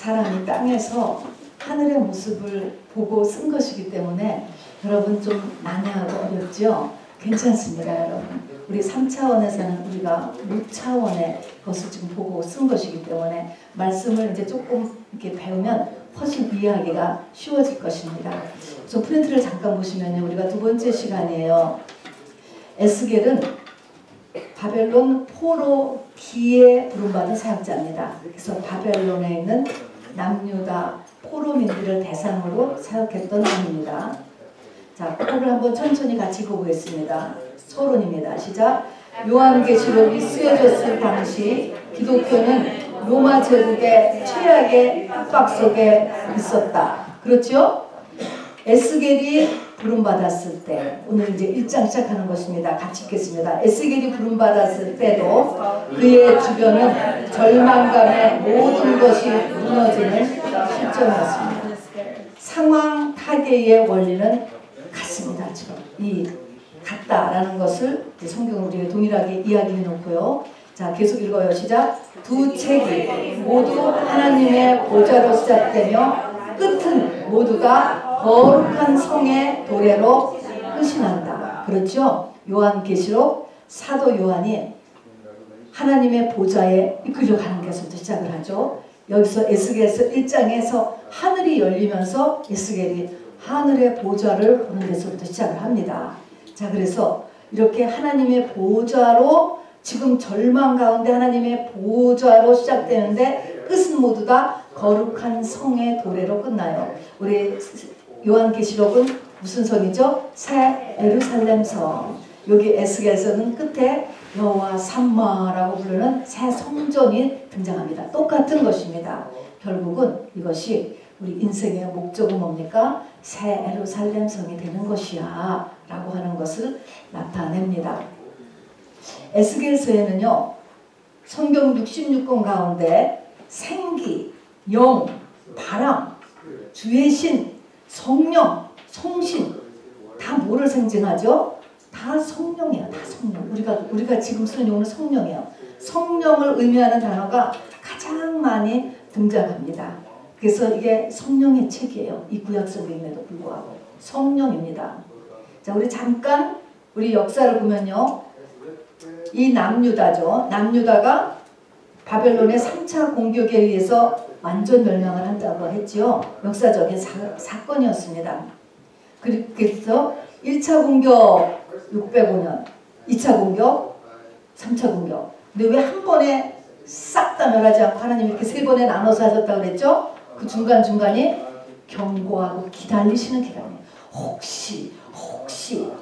사람이 땅에서 하늘의 모습을 보고 쓴 것이기 때문에 여러분 좀 난해하고 어렵죠? 괜찮습니다, 여러분. 우리 3차원에서는 우리가 무차원의 것을 지금 보고 쓴 것이기 때문에 말씀을 이제 조금 이렇게 배우면 훨씬 이해하기가 쉬워질 것입니다. 저 프린트를 잠깐 보시면요. 우리가 두 번째 시간이에요. 에스겔은 바벨론 포로 기에 부름받은 사역자입니다. 그래서 바벨론에 있는 남유다 포로민들을 대상으로 사역했던 분입니다. 자, 그걸 한번 천천히 같이 읽어보겠습니다. 서론입니다. 시작. 요한계시록이 쓰여졌을 당시 기독교는 로마 제국의 최악의 압박 속에 있었다. 그렇죠? 에스겔이 부름받았을 때, 오늘 이제 1장 시작하는 것입니다. 같이 읽겠습니다. 에스겔이 부름받았을 때도 그의 주변은 절망감에 모든 것이 무너지는 시점이었습니다. 상황 타개의 원리는 같습니다. 지금 이 같다라는 것을 성경은 우리가 동일하게 이야기해 놓고요. 자, 계속 읽어요. 시작. 두 책이 모두 하나님의 보좌로 시작되며 끝은 모두가 거룩한 성의 도래로 끝이 난다. 그렇죠? 요한계시록 사도 요한이 하나님의 보좌에 이끌려가는 것부터 시작을 하죠. 여기서 에스겔서 1장에서 하늘이 열리면서 에스겔이 하늘의 보좌를 보는 데서부터 시작을 합니다. 자, 그래서 이렇게 하나님의 보좌로 지금 절망 가운데 하나님의 보좌로 시작되는데 끝은 모두 다 거룩한 성의 도래로 끝나요. 우리 요한계시록은 무슨 성이죠? 새 예루살렘 성. 여기 에스겔서는 끝에 여호와 삼마라고 부르는 새 성전이 등장합니다. 똑같은 것입니다. 결국은 이것이 우리 인생의 목적은 뭡니까? 새 예루살렘 성이 되는 것이야 라고 하는 것을 나타냅니다. 에스겔서에는요, 성경 66권 가운데 생기, 영, 바람, 주의 신, 성령, 성신 다 뭐를 상징하죠? 다 성령이에요. 다 성령. 우리가 지금 쓰는 용어는 성령이에요. 성령을 의미하는 단어가 가장 많이 등장합니다. 그래서 이게 성령의 책이에요. 이 구약 성경임에도 불구하고 성령입니다. 자, 우리 잠깐 우리 역사를 보면요, 이 남유다죠. 남유다가 바벨론의 3차 공격에 의해서 완전 멸망을 한다고 했죠. 역사적인 사건이었습니다. 그래서 1차 공격 605년, 2차 공격, 3차 공격. 근데 왜 한 번에 싹 다 멸하지 않고 하나님 이렇게 세 번에 나눠서 하셨다고 그랬죠? 그 중간중간이 경고하고 기다리시는 기간이에요.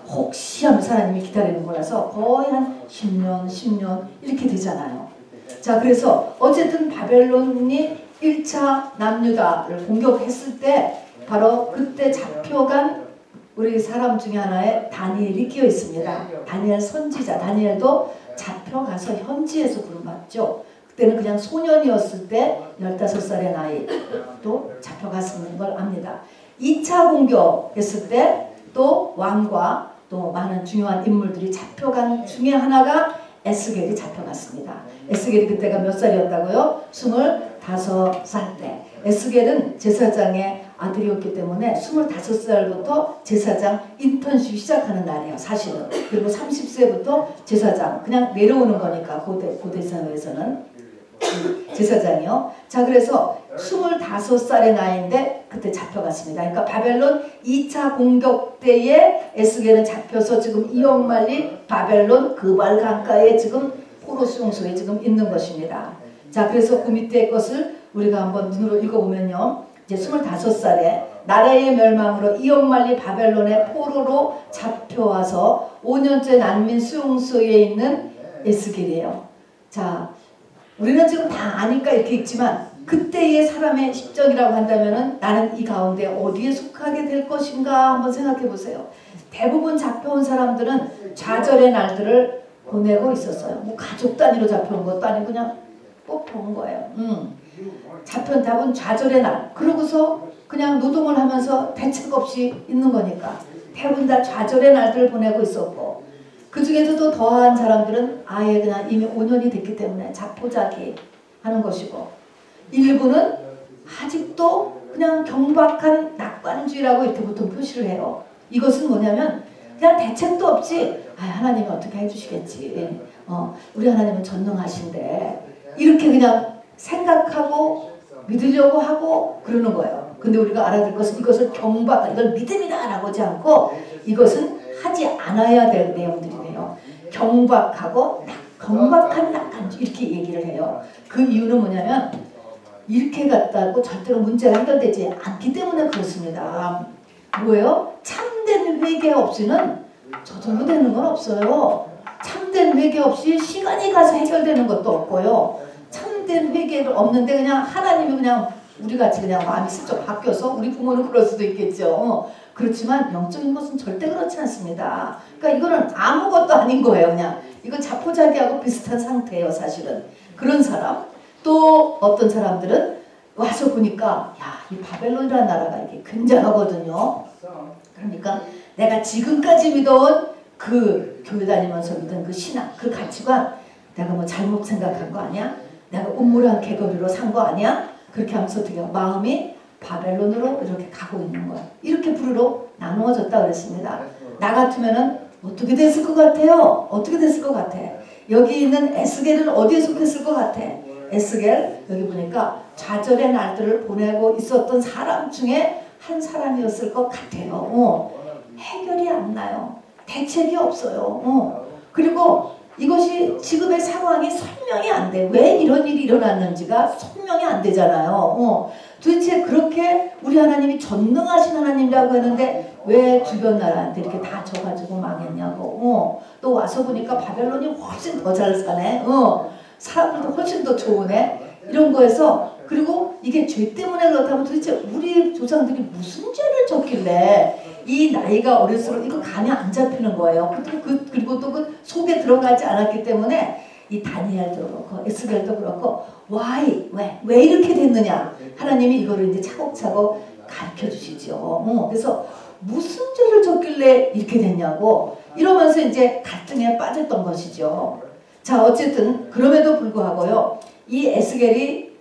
혹시 하면서 하나님이 기다리는 거라서 거의 한 10년 이렇게 되잖아요. 자, 그래서 어쨌든 바벨론이 1차 남유다를 공격했을 때 바로 그때 잡혀간 우리 사람 중에 하나에 다니엘이 끼어 있습니다. 다니엘 선지자. 다니엘도 잡혀가서 현지에서 부름받죠. 그때는 그냥 소년이었을 때 15살의 나이 또 잡혀갔는 걸 압니다. 2차 공격했을 때 또 왕과 또 많은 중요한 인물들이 잡혀간 중에 하나가 에스겔이 잡혀갔습니다. 에스겔이 그때가 몇 살이었다고요? 25살 때. 에스겔은 제사장의 아들이었기 때문에 25살부터 제사장 인턴십 시작하는 날이에요. 사실은. 그리고 30세부터 제사장 그냥 내려오는 거니까 고대 사회에서는 제사장이요. 자, 그래서 25살의 나이인데 그때 잡혀갔습니다. 그러니까 바벨론 2차 공격 때에 에스겔은 잡혀서 지금 이옥만리 바벨론 그발 강가에 지금 포로 수용소에 지금 있는 것입니다. 자, 그래서 그 밑에 것을 우리가 한번 눈으로 읽어보면요, 이제 25살에 나라의 멸망으로 이옥만리 바벨론의 포로로 잡혀와서 5년째 난민 수용소에 있는 에스겔이에요. 자, 우리는 지금 다 아니까 이렇게 읽지만 그때의 사람의 심정이라고 한다면은 나는 이 가운데 어디에 속하게 될 것인가 한번 생각해 보세요. 대부분 잡혀온 사람들은 좌절의 날들을 보내고 있었어요. 뭐 가족 단위로 잡혀온 것도 아니고 그냥 뽑혀온 거예요. 잡혀온 답은 좌절의 날. 그러고서 그냥 노동을 하면서 대책 없이 있는 거니까 대부분 다 좌절의 날들을 보내고 있었고, 그 중에서도 더한 사람들은 아예 그냥 이미 5년이 됐기 때문에 자포자기 하는 것이고, 일부는 이것도 그냥 경박한 낙관주의라고 이렇게 보통 표시를 해요. 이것은 뭐냐면 그냥 대책도 없지. 아, 하나님이 어떻게 해주시겠지. 우리 하나님은 전능하신데 이렇게 그냥 생각하고 믿으려고 하고 그러는 거예요. 근데 우리가 알아들 것은 이것을 경박, 이걸 믿음이다 라고 하지 않고 이것은 하지 않아야 될 내용들이네요. 경박하고 경박한 낙관주의 이렇게 얘기를 해요. 그 이유는 뭐냐면 이렇게 갔다고 절대로 문제가 해결되지 않기 때문에 그렇습니다. 뭐예요? 참된 회개 없이는 저절로 되는 건 없어요. 참된 회개 없이 시간이 가서 해결되는 것도 없고요. 참된 회개가 없는데 그냥 하나님이 그냥 우리같이 그냥 마음이 슬쩍 바뀌어서 우리 부모는 그럴 수도 있겠죠. 그렇지만 영적인 것은 절대 그렇지 않습니다. 그러니까 이거는 아무것도 아닌 거예요. 그냥 이건 자포자기하고 비슷한 상태예요. 사실은. 그런 사람 또 어떤 사람들은 와서 보니까 야, 이 바벨론이라는 나라가 이게 굉장하거든요. 그러니까 내가 지금까지 믿어온 그 교회 다니면서 믿은 그 신앙, 그 가치관 내가 뭐 잘못 생각한 거 아니야? 내가 음모란 개거리로 산 거 아니야? 그렇게 하면서 어떻게 마음이 바벨론으로 이렇게 가고 있는 거야. 이렇게 부류로 나누어졌다 그랬습니다. 나 같으면은 어떻게 됐을 것 같아요? 어떻게 됐을 것 같아? 여기 있는 에스겔은 어디에 속했을 것 같아? 에스겔 여기 보니까 좌절의 날들을 보내고 있었던 사람 중에 한 사람이었을 것 같아요. 해결이 안 나요. 대책이 없어요. 그리고 이것이 지금의 상황이 설명이 안 돼. 왜 이런 일이 일어났는지가 설명이 안 되잖아요. 도대체 그렇게 우리 하나님이 전능하신 하나님이라고 했는데 왜 주변 나라한테 이렇게 다 져가지고 망했냐고. 또 와서 보니까 바벨론이 훨씬 더 잘 사네. 사람들도 훨씬 더 좋으네. 이런 거에서 그리고 이게 죄 때문에 그렇다면 도대체 우리 조상들이 무슨 죄를 졌길래 이 나이가 어릴수록 이거 감이 안 잡히는 거예요. 그리고 또 그 속에 들어가지 않았기 때문에 이 다니엘도 그렇고 에스겔도 그렇고 왜 이렇게 됐느냐 하나님이 이거를 이제 차곡차곡 가르쳐 주시죠. 그래서 무슨 죄를 졌길래 이렇게 됐냐고 이러면서 이제 갈등에 빠졌던 것이죠. 자 어쨌든 그럼에도 불구하고요 이 에스겔이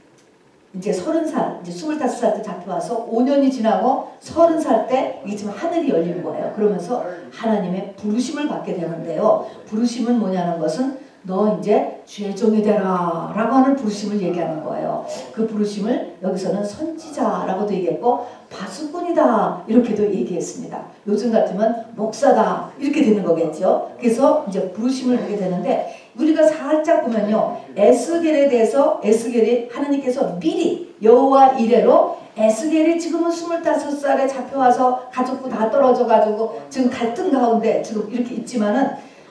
이제 30살, 이제 25살 때 잡혀와서 5년이 지나고 30살 때 이게 지금 하늘이 열린 거예요. 그러면서 하나님의 부르심을 받게 되는데요. 부르심은 뭐냐는 것은 너 이제 죄종이 되라 라고 하는 부르심을 얘기하는 거예요. 그 부르심을 여기서는 선지자라고도 얘기했고 바수꾼이다 이렇게도 얘기했습니다. 요즘 같으면 목사다 이렇게 되는 거겠죠. 그래서 이제 부르심을 하게 되는데 우리가 살짝 보면요 에스겔에 대해서 에스겔이 하나님께서 미리 여호와 이레로 에스겔이 지금은 25살에 잡혀와서 가족부 다 떨어져가지고 지금 갈등 가운데 지금 이렇게 있지만은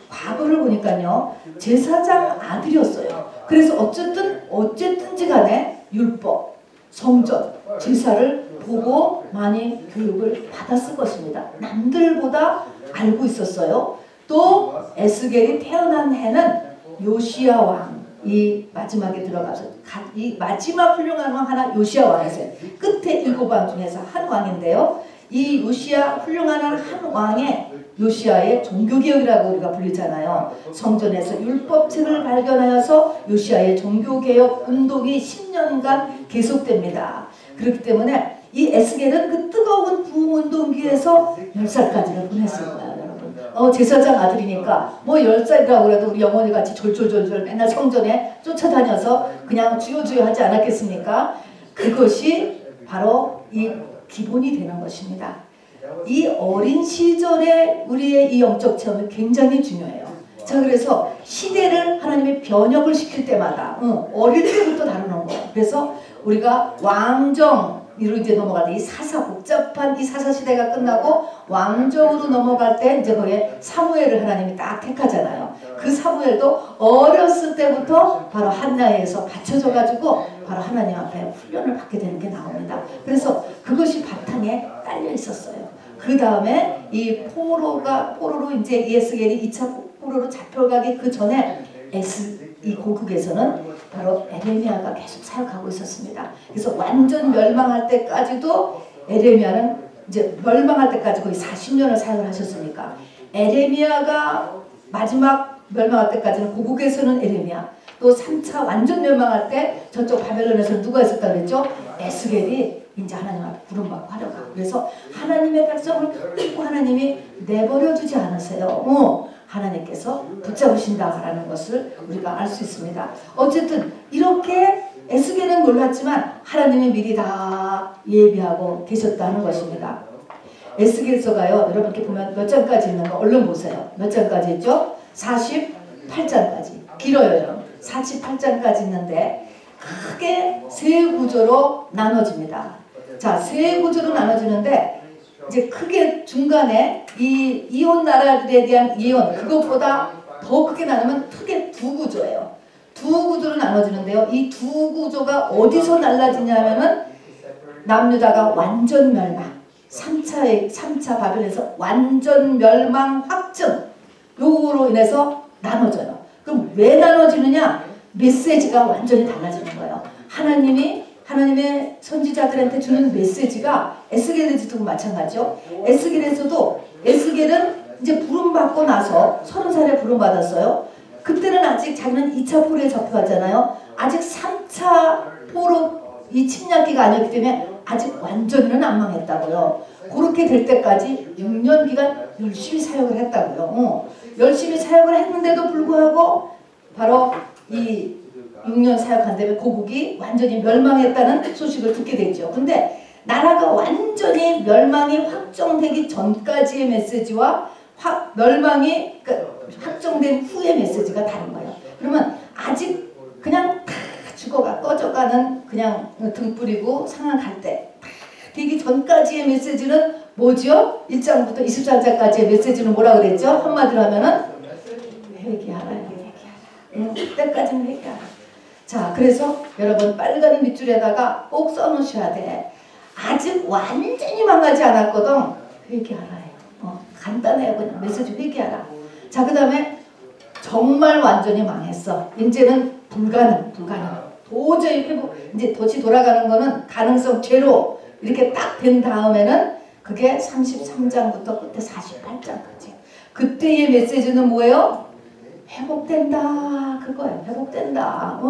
과거를 보니까요 제사장 아들이었어요. 그래서 어쨌든지 간에 율법, 성전, 제사를 보고 많이 교육을 받았을 것입니다. 남들보다 알고 있었어요. 또 에스겔이 태어난 해는 요시야 왕이 마지막에 들어가서 이 마지막 훌륭한 왕 하나 요시야 왕이세요. 끝에 7왕 중에서 한 왕인데요. 이 요시야 훌륭한 한 왕의 요시야의 종교개혁이라고 우리가 불리잖아요. 성전에서 율법책을 발견하여서 요시야의 종교개혁 운동이 10년간 계속됩니다. 그렇기 때문에 이 에스겔은 그 뜨거운 부흥운동기에서 10살까지를 보냈을 거예요. 여러분. 제사장 아들이니까 뭐 10살이라고 그래도 우리 영혼이 같이 졸졸졸졸 맨날 성전에 쫓아다녀서 그냥 주요주요 하지 않았겠습니까? 그것이 바로 이 기본이 되는 것입니다. 이 어린 시절에 우리의 이 영적 체험이 굉장히 중요해요. 자 그래서 시대를 하나님이 변혁을 시킬 때마다 어릴 때부터 다루는 거예요. 그래서 우리가 왕정으로 이제 넘어갈 때 이 복잡한 이 사사 시대가 끝나고 왕정으로 넘어갈 때 이제 거기에 사무엘을 하나님이 딱 택하잖아요. 그 사무엘도 어렸을 때부터 바로 한나에서 받쳐져 가지고 바로 하나님 앞에 훈련을 받게 되는 게 나옵니다. 그래서 그것이 바탕에 깔려 있었어요. 그 다음에 이 포로로 이제 에스겔이 2차 포로로 잡혀가기 그 전에 이 고국에서는 바로 에레미야가 계속 사역하고 있었습니다. 그래서 완전 멸망할 때까지도 에레미야는 이제 멸망할 때까지 거의 40년을 사역을 하셨으니까 에레미야가 마지막 멸망할 때까지는 고국에서는 에레미야 또 3차 완전 멸망할 때 저쪽 바벨론에서 누가 있었다 그랬죠? 에스겔이 이제 하나님 앞에 부름받고 하려고. 그래서 하나님의 백성을 결코 하나님이 내버려 두지 않으세요. 하나님께서 붙잡으신다라는 것을 우리가 알 수 있습니다. 어쨌든 이렇게 에스겔은 놀랐지만 하나님이 미리 다 예비하고 계셨다는 것입니다. 에스겔서가요, 여러분께 보면 몇 장까지 있는 거 얼른 보세요. 몇 장까지 있죠? 48장까지. 길어요, 여러분. 48장까지 있는데 크게 세 구조로 나눠집니다. 자, 세 구조로 나눠지는데 이제 크게 중간에 이 이혼 나라들에 대한 예언, 그것보다 더 크게 나누면 크게 두 구조예요. 두 구조로 나눠지는데요. 이 두 구조가 어디서 날라지냐면은 남유다가 완전 멸망, 3차 바벨에서 완전 멸망 확정, 요거로 인해서 나눠져요. 그럼 왜 나눠지느냐? 메시지가 완전히 달라지는 거예요. 하나님의 선지자들한테 주는 메시지가 에스겔에서도 마찬가지죠. 에스겔은 이제 부름받고 나서 30살에 부름받았어요. 그때는 아직 자기는 2차 포로에 잡혀갔잖아요. 아직 3차 포로 이 침략기가 아니었기 때문에 아직 완전히는 안 망했다고요. 그렇게 될 때까지 6년 기간 열심히 사역을 했다고요. 열심히 사역을 했는데도 불구하고 바로 이 6년 사역한 다음에 고국이 완전히 멸망했다는 소식을 듣게 됐죠. 근데 나라가 완전히 멸망이 확정되기 전까지의 메시지와 멸망이 확정된 후의 메시지가 다른 거예요. 그러면 아직 그냥 다 죽어가 꺼져가는 그냥 등 뿌리고 상한 갈 때 되기 전까지의 메시지는 뭐죠? 1장부터 24장까지의 메시지는 뭐라 그랬죠? 한마디로 하면은 회개하라. 그때까지는 회개하라. 자, 그래서 여러분 빨간 밑줄에다가 꼭 써놓으셔야 돼. 아직 완전히 망하지 않았거든. 회개하라. 간단해요. 그냥 메시지 회개하라. 자, 그 다음에 정말 완전히 망했어. 이제는 불가능. 도저히 회복, 이제 다시 돌아가는 거는 가능성 제로. 이렇게 딱 된 다음에는 그게 33장부터 끝에 48장까지. 그때의 메시지는 뭐예요? 회복된다. 그거예요. 회복된다.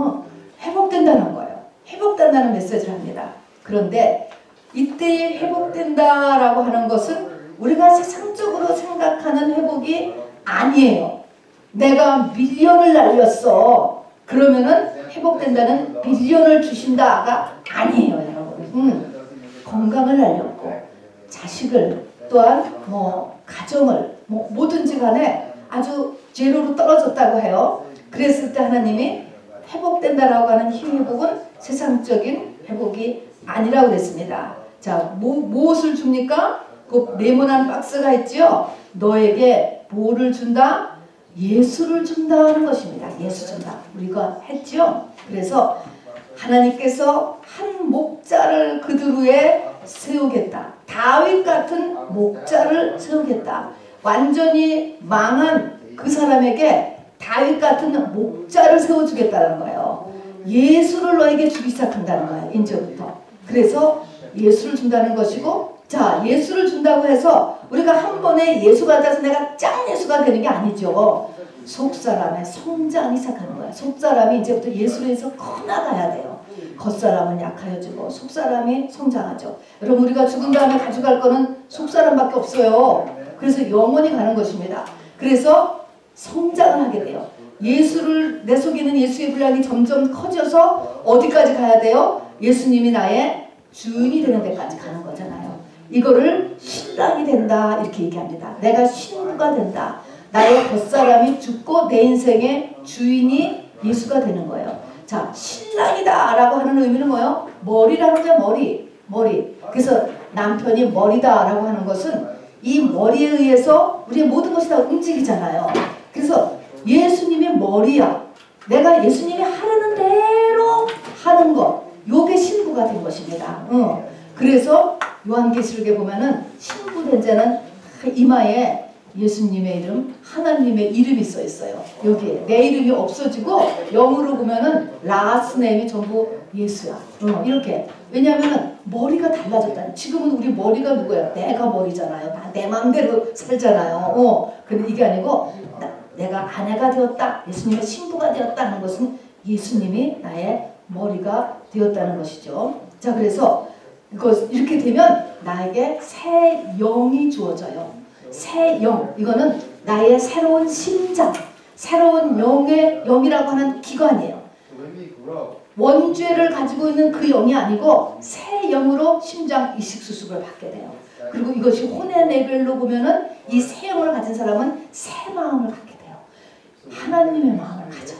회복된다는 거예요. 회복된다는 메시지를 합니다. 그런데 이때 회복된다라고 하는 것은 우리가 세상적으로 생각하는 회복이 아니에요. 내가 밀리언을 날렸어. 그러면은 회복된다는 빌리언을 주신다가 아니에요, 여러분. 건강을 날렸고 자식을 또한 가정을 뭐든지 간에 아주 제로로 떨어졌다고 해요. 그랬을 때 하나님이 회복된다라고 하는 이 회복은 세상적인 회복이 아니라고 그랬습니다. 자, 무엇을 줍니까? 그 네모난 박스가 있죠. 너에게 뭐를 준다? 예수를 준다는 것입니다. 예수 준다. 우리가 했죠. 그래서 하나님께서 한 목자를 그들 위에 세우겠다. 다윗 같은 목자를 세우겠다. 완전히 망한 그 사람에게 다윗 같은 목자를 세워주겠다는 거예요. 예수를 너에게 주기 시작한다는 거예요. 이제부터. 그래서 예수를 준다는 것이고, 자, 예수를 준다고 해서 우리가 한 번에 예수 받아서 내가 짱 예수가 되는 게 아니죠. 속사람의 성장이 시작하는 거야. 속사람이 이제부터 예수로 해서 커나가야 돼요. 겉사람은 약하여지고 속사람이 성장하죠. 여러분, 우리가 죽은 다음에 가져갈 거는 속사람밖에 없어요. 그래서 영원히 가는 것입니다. 그래서 성장을 하게 돼요. 예수를, 내 속에 있는 예수의 분량이 점점 커져서 어디까지 가야 돼요? 예수님이 나의 주인이 되는 데까지 가는 거잖아요. 이거를 신랑이 된다 이렇게 얘기합니다. 내가 신부가 된다. 나의 겉사람이 죽고 내 인생의 주인이 예수가 되는 거예요. 자, 신랑이다 라고 하는 의미는 뭐예요? 머리라는 거예요. 머리. 그래서 남편이 머리다 라고 하는 것은 이 머리에 의해서 우리의 모든 것이 다 움직이잖아요. 그래서 예수님이 머리야. 내가 예수님이 하려는 대로 하는 것, 요게 신부가 된 것입니다. 그래서 요한계시록에 보면은 신부된 자는 이마에 예수님의 이름, 하나님의 이름이 써 있어요. 여기에 내 이름이 없어지고 영어로 보면은 라스트 네임이 전부 예수야. 이렇게. 왜냐하면 머리가 달라졌다. 지금은 우리 머리가 누구예요? 내가 머리잖아요. 다 내 마음대로 살잖아요. 근데 이게 아니고 내가 아내가 되었다, 예수님의 신부가 되었다 하는 것은 예수님이 나의 머리가 되었다는 것이죠. 자, 그래서 이렇게 되면 나에게 새 영이 주어져요. 새 영, 이거는 나의 새로운 심장, 새로운 영이라고 하는 기관이에요. 원죄를 가지고 있는 그 영이 아니고 새 영으로 심장 이식 수술을 받게 돼요. 그리고 이것이 혼의 레벨로 보면은 이 새 영을 가진 사람은 새 마음을 갖게 돼요. 하나님의 마음을 가져요.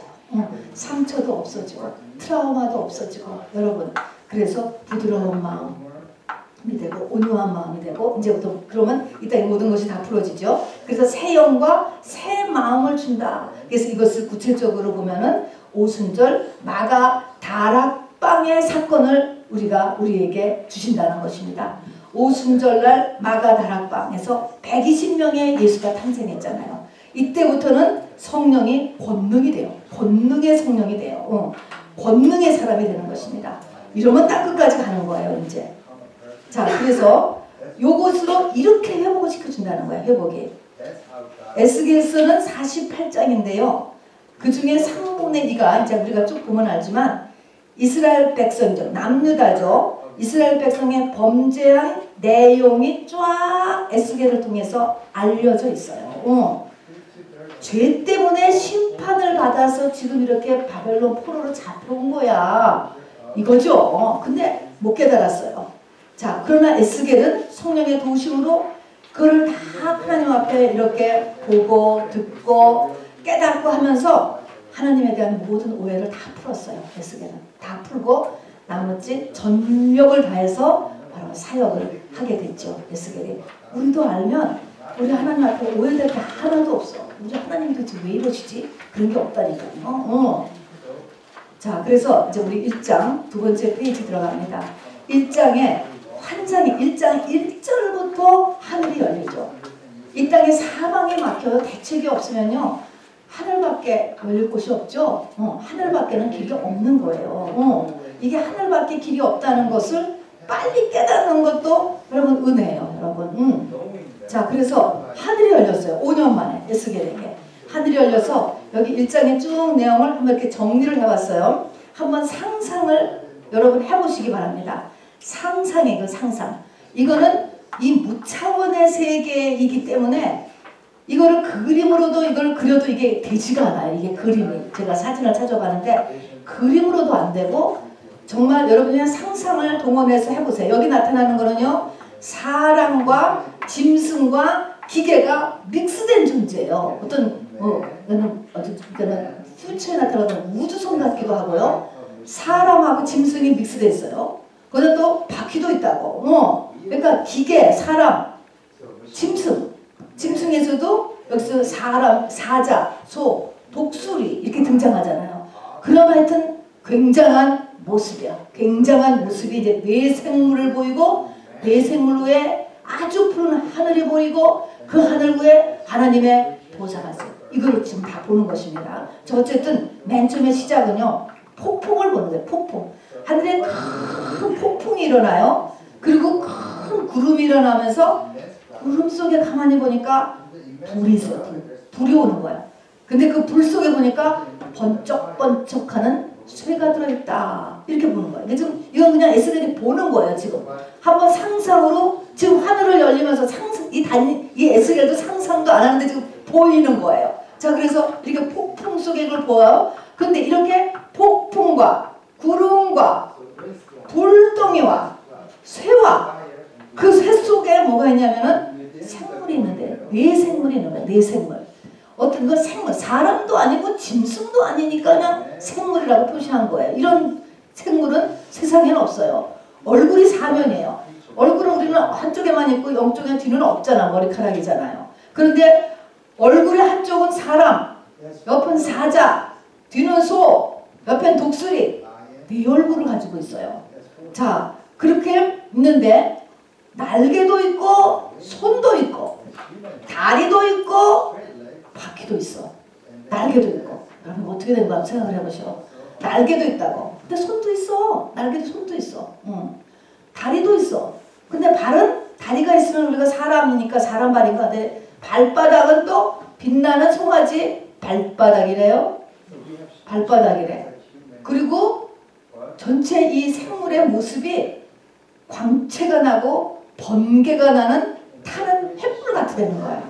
상처도 없어지고 트라우마도 없어지고 여러분, 그래서 부드러운 마음이 되고 온유한 마음이 되고 이제부터 그러면 이따 이 모든 것이 다 풀어지죠. 그래서 새 영과 새 마음을 준다. 그래서 이것을 구체적으로 보면은 오순절 마가 다락방의 사건을 우리에게 주신다는 것입니다. 오순절날 마가 다락방에서 120명의 예수가 탄생했잖아요. 이때부터는 성령이 권능이 돼요. 권능의 성령이 돼요. 권능의 사람이 되는 것입니다. 이러면 땅끝까지 가는 거예요, 이제. 자, 그래서 요것으로 이렇게 회복을 시켜준다는 거예요, 회복이. 에스겔서는 48장인데요. 그 중에 3분의 2가 이제 우리가 쭉 보면 알지만 이스라엘 백성들, 남유다죠. 이스라엘 백성의 범죄한 내용이 쫙 에스겔을 통해서 알려져 있어요. 죄 때문에 심판을 받아서 지금 이렇게 바벨론 포로로 잡혀온 거야. 이거죠. 근데 못 깨달았어요. 자, 그러나 에스겔은 성령의 도우심으로 그걸 다 하나님 앞에 이렇게 보고 듣고 깨닫고 하면서 하나님에 대한 모든 오해를 다 풀었어요. 에스겔은 다 풀고 나머지 전력을 다해서 바로 사역을 하게 됐죠. 에스겔이. 우리도 알면 우리 하나님 앞에 오해될 게 하나도 없어. 우리 하나님 도대체 왜 이러시지? 그런 게 없다니까요. 자, 그래서 이제 우리 1장 두 번째 페이지 들어갑니다. 1장에 환상이 1장 1절부터 하늘이 열리죠. 이 땅에 사방이 막혀요. 대책이 없으면요. 하늘밖에 열릴 곳이 없죠. 하늘밖에는 길이 없는 거예요. 이게 하늘밖에 길이 없다는 것을 빨리 깨닫는 것도 여러분 은혜예요. 여러분. 자, 그래서 하늘이 열렸어요. 5년 만에 에스겔에게. 하늘이 열려서 여기 1장의 쭉 내용을 한번 이렇게 정리를 해봤어요. 한번 상상을 여러분 해보시기 바랍니다. 상상이에요. 상상. 이거는 이 무차원의 세계이기 때문에 이거를 그림으로도 이걸 그려도 이게 되지가 않아요. 이게 그림이. 제가 사진을 찾아봤는데 그림으로도 안 되고 정말 여러분이 그냥 상상을 동원해서 해보세요. 여기 나타나는 거는요. 사람과 짐승과 기계가 믹스된 존재예요. 이거는 퓨처에 나타나는 우주선 같기도 하고요. 사람하고 짐승이 믹스되어 있어요. 거기다 또 바퀴도 있다고. 그러니까 기계, 사람, 짐승. 짐승에서도 여기서 사람, 사자, 소, 독수리 이렇게 등장하잖아요. 그럼 하여튼 굉장한 모습이야. 굉장한 모습이 이제 네 생물을 보이고 네 생물 위에 아주 푸른 하늘이 보이고 그 하늘 위에 하나님의 보좌가 있어요. 이걸 지금 다 보는 것입니다. 저 어쨌든 맨 처음에 시작은요. 폭풍을 보는 거예요. 폭풍. 하늘에 큰 폭풍이 일어나요. 그리고 큰 구름이 일어나면서 구름 속에 가만히 보니까 불이 있어요. 불이 오는 거야. 근데 그 불 속에 보니까 번쩍번쩍하는 쇠가 들어있다. 이렇게 보는 거예요. 이건 그냥 에스겔이 보는 거예요. 지금 한번 상상으로 지금 하늘을 열리면서 이 에스겔도 상상도 안 하는데 지금 보이는 거예요. 자, 그래서 이렇게 폭풍 속에 이걸 보아요. 근데 이렇게 폭풍과 구름과 불덩이와 쇠와 그 쇠 속에 뭐가 있냐면은 생물이 있는데 네 생물이 있는 거야. 네 생물. 어떤 그 생물, 사람도 아니고 짐승도 아니니까 그냥 생물이라고 표시한 거예요. 이런 생물은 세상에는 없어요. 얼굴이 사면이에요. 얼굴은 우리는 한쪽에만 있고 양쪽에 뒤는 없잖아. 머리카락이잖아요. 그런데 얼굴의 한쪽은 사람, 옆은 사자, 뒤는 소, 옆엔 독수리. 네 얼굴을 가지고 있어요. 자, 그렇게 있는데 날개도 있고 손도 있고 다리도 있고 바퀴도 있어. 날개도 있고. 여러분 어떻게 된 거야? 생각을 해보시오. 날개도 있다고. 근데 손도 있어. 날개도 손도 있어. 다리도 있어. 근데 발은 다리가 있으면 우리가 사람이니까 사람 발인가. 근데 발바닥은 또 빛나는 송아지 발바닥이래요. 발바닥이래. 그리고 전체 이 생물의 모습이 광채가 나고 번개가 나는 타는 횃불 같이 되는 거야.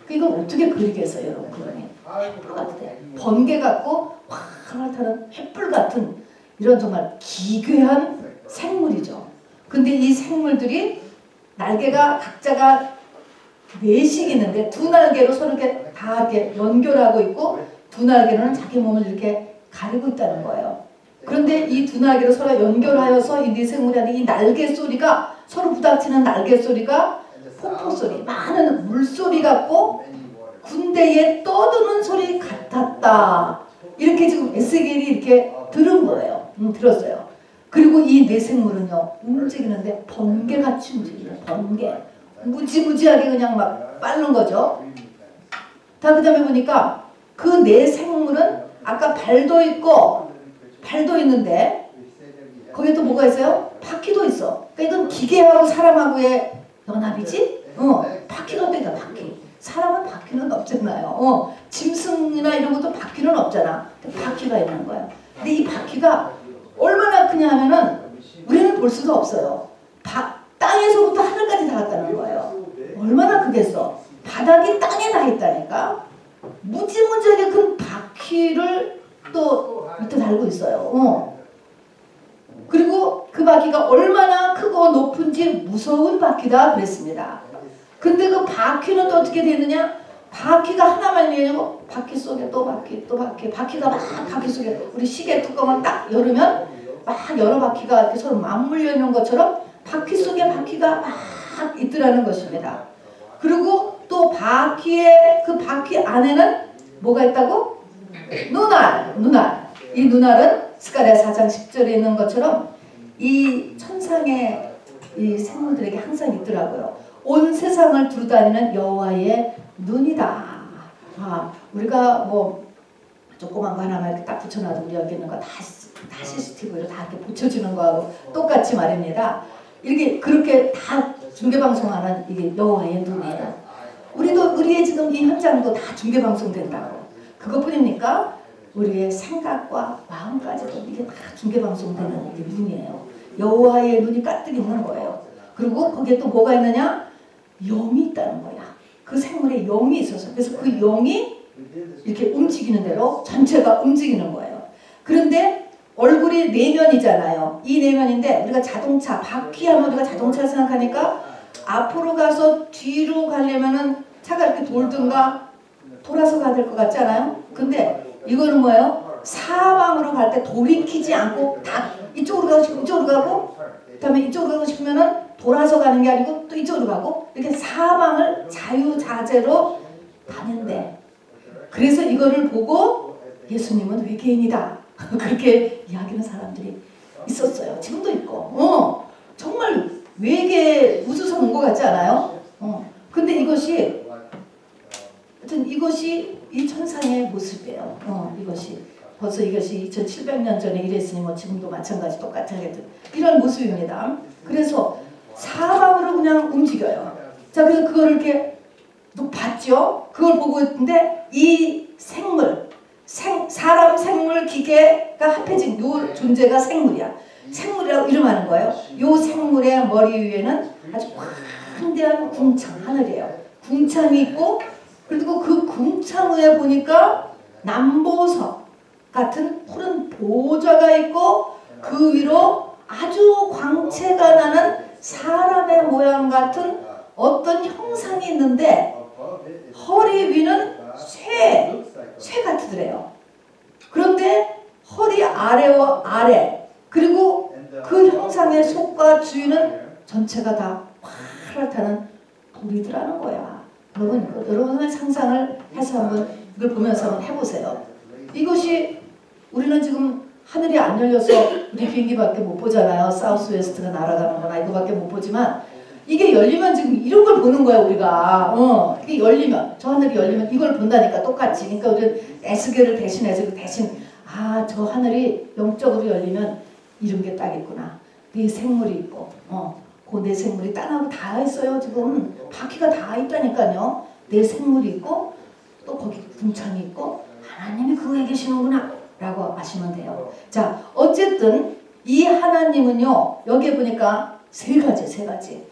이건 어떻게 그리겠어요, 여러분? 그러니 횃불 같아. 번개 같고 확 타는 횃불 같은 이런 정말 기괴한 생물이죠. 근데 이 생물들이 날개가 각자가 4씩 있는데 두 날개로 서로 이렇게 다 이렇게 연결하고 있고 두 날개로는 자기 몸을 이렇게 가리고 있다는 거예요. 그런데 이 두 날개로 서로 연결하여서 이 네 생물이 하는 이 날개 소리가 서로 부닥치는 날개 소리가 폭포 소리, 많은 물소리 같고 군대에 떠드는 소리 같았다. 이렇게 지금 에스겔이 이렇게 들은 거예요. 들었어요. 그리고 이 네 생물은요 움직이는데 번개같이 움직여요. 번개. 무지무지하게 그냥 막 빠른 거죠. 다 그 다음에 보니까 그 네 생물은 아까 발도 있는데 거기에 또 뭐가 있어요? 바퀴도 있어. 그러니까 이건 기계하고 사람하고의 연합이지? 바퀴도 있다. 바퀴. 사람은 바퀴는 없잖아요. 짐승이나 이런 것도 바퀴는 없잖아. 바퀴가 있는 거야. 근데 이 바퀴가 얼마나 크냐 하면은 우리는 볼 수도 없어요. 땅에서부터 하늘까지 닿았다는 거예요. 얼마나 크겠어. 바닥이 땅에 닿아 있다니까. 무지무지하게 큰 바퀴를 또 밑에 달고 있어요. 그리고 그 바퀴가 얼마나 크고 높은지 무서운 바퀴다 그랬습니다. 근데 그 바퀴는 또 어떻게 되느냐? 바퀴가 하나만이 아니고 바퀴 속에 또 바퀴 또 바퀴가 막 바퀴 속에 우리 시계 뚜껑을 딱 열으면 막 여러 바퀴가 이렇게 서로 맞물려 있는 것처럼 바퀴 속에 바퀴가 막 있더라는 것입니다. 그리고 또 바퀴의 그 바퀴 안에는 뭐가 있다고? 눈알. 이 눈알은 스가랴 4장 10절에 있는 것처럼 이 천상의 이 생물들에게 항상 있더라고요. 온 세상을 두루다니는 여호와의 눈이다. 우리가 뭐 조그만 거 하나만 이렇게 딱 붙여놔도 우리 여기 있는 거 다 CCTV로 다 이렇게 붙여주는 거하고 똑같이 말입니다. 이렇게 그렇게 다 중계방송하는 이게 여호와의 눈이에요. 우리의 지금 이 현장도 다 중계방송된다고. 그것뿐입니까? 우리의 생각과 마음까지도 이게 다 중계방송되는 이게 눈이에요. 여호와의 눈이 가득 있는 거예요. 그리고 거기에 또 뭐가 있느냐? 영이 있다는 거야. 그 생물에 영이 있어서 그래서 그 영이 이렇게 움직이는 대로 전체가 움직이는 거예요. 그런데 얼굴이 내면이잖아요. 이 내면인데 우리가 자동차, 바퀴하면 우리가 자동차 생각하니까 앞으로 가서 뒤로 가려면은 차가 이렇게 돌든가 돌아서 가야 될 것 같지 않아요? 근데 이거는 뭐예요? 사방으로 갈 때 돌이키지 않고 다 이쪽으로 가고 싶으면 이쪽으로 가고 그 다음에 이쪽으로 가고 싶으면은 돌아서 가는 게 아니고 또 이쪽으로 가고 이렇게 사방을 자유자재로 가는데 그래서 이거를 보고 예수님은 외계인이다. 그렇게 이야기하는 사람들이 있었어요. 지금도 있고. 정말 외계 우주선 온 것 같지 않아요? 근데 이것이 하여튼 이것이 이 천상의 모습이에요. 이것이 벌써 이것이 2700년 전에 이랬으니 뭐 지금도 마찬가지 똑같은 이런 모습입니다. 그래서 사방으로 그냥 움직여요. 자, 그래서 그거를 이렇게 봤죠? 그걸 보고 있는데 이 생물, 사람 생물 기계가 합해진 요 존재가 생물이야. 생물이라고 이름하는 거예요. 요 생물의 머리 위에는 아주 광대한 궁창, 하늘이에요. 궁창이 있고 그리고 그 궁창 위에 보니까 남보석 같은 푸른 보좌가 있고 그 위로 아주 광채가 나는 사람의 모양 같은 어떤 형상이 있는데 허리 위는 쇠 같으더래요. 그런데 허리 아래와 아래 그리고 그 형상의 속과 주위는 전체가 다 파랗다는 돌이더라는 거야. 여러분의 상상을 해서 한번 이걸 보면서 한번 해보세요. 이것이 우리는 지금 하늘이 안 열려서 우리 비행기밖에 못 보잖아요. 사우스 웨스트가 날아가는 거나 이거밖에 못 보지만 이게 열리면 지금 이런 걸 보는 거야 우리가. 이게 열리면 저 하늘이 열리면 이걸 본다니까 똑같이. 그러니까 우리는 에스겔을 대신해서 저 하늘이 영적으로 열리면 이런 게 딱 있구나. 네 생물이 있고 그 네 생물이 땅하고 다 있어요. 지금 바퀴가 다 있다니까요. 네 생물이 있고 또 거기 궁창이 있고 하나님이 그 위에 계시는구나. 라고 아시면 돼요. 자, 어쨌든 이 하나님은요, 여기에 보니까 세 가지.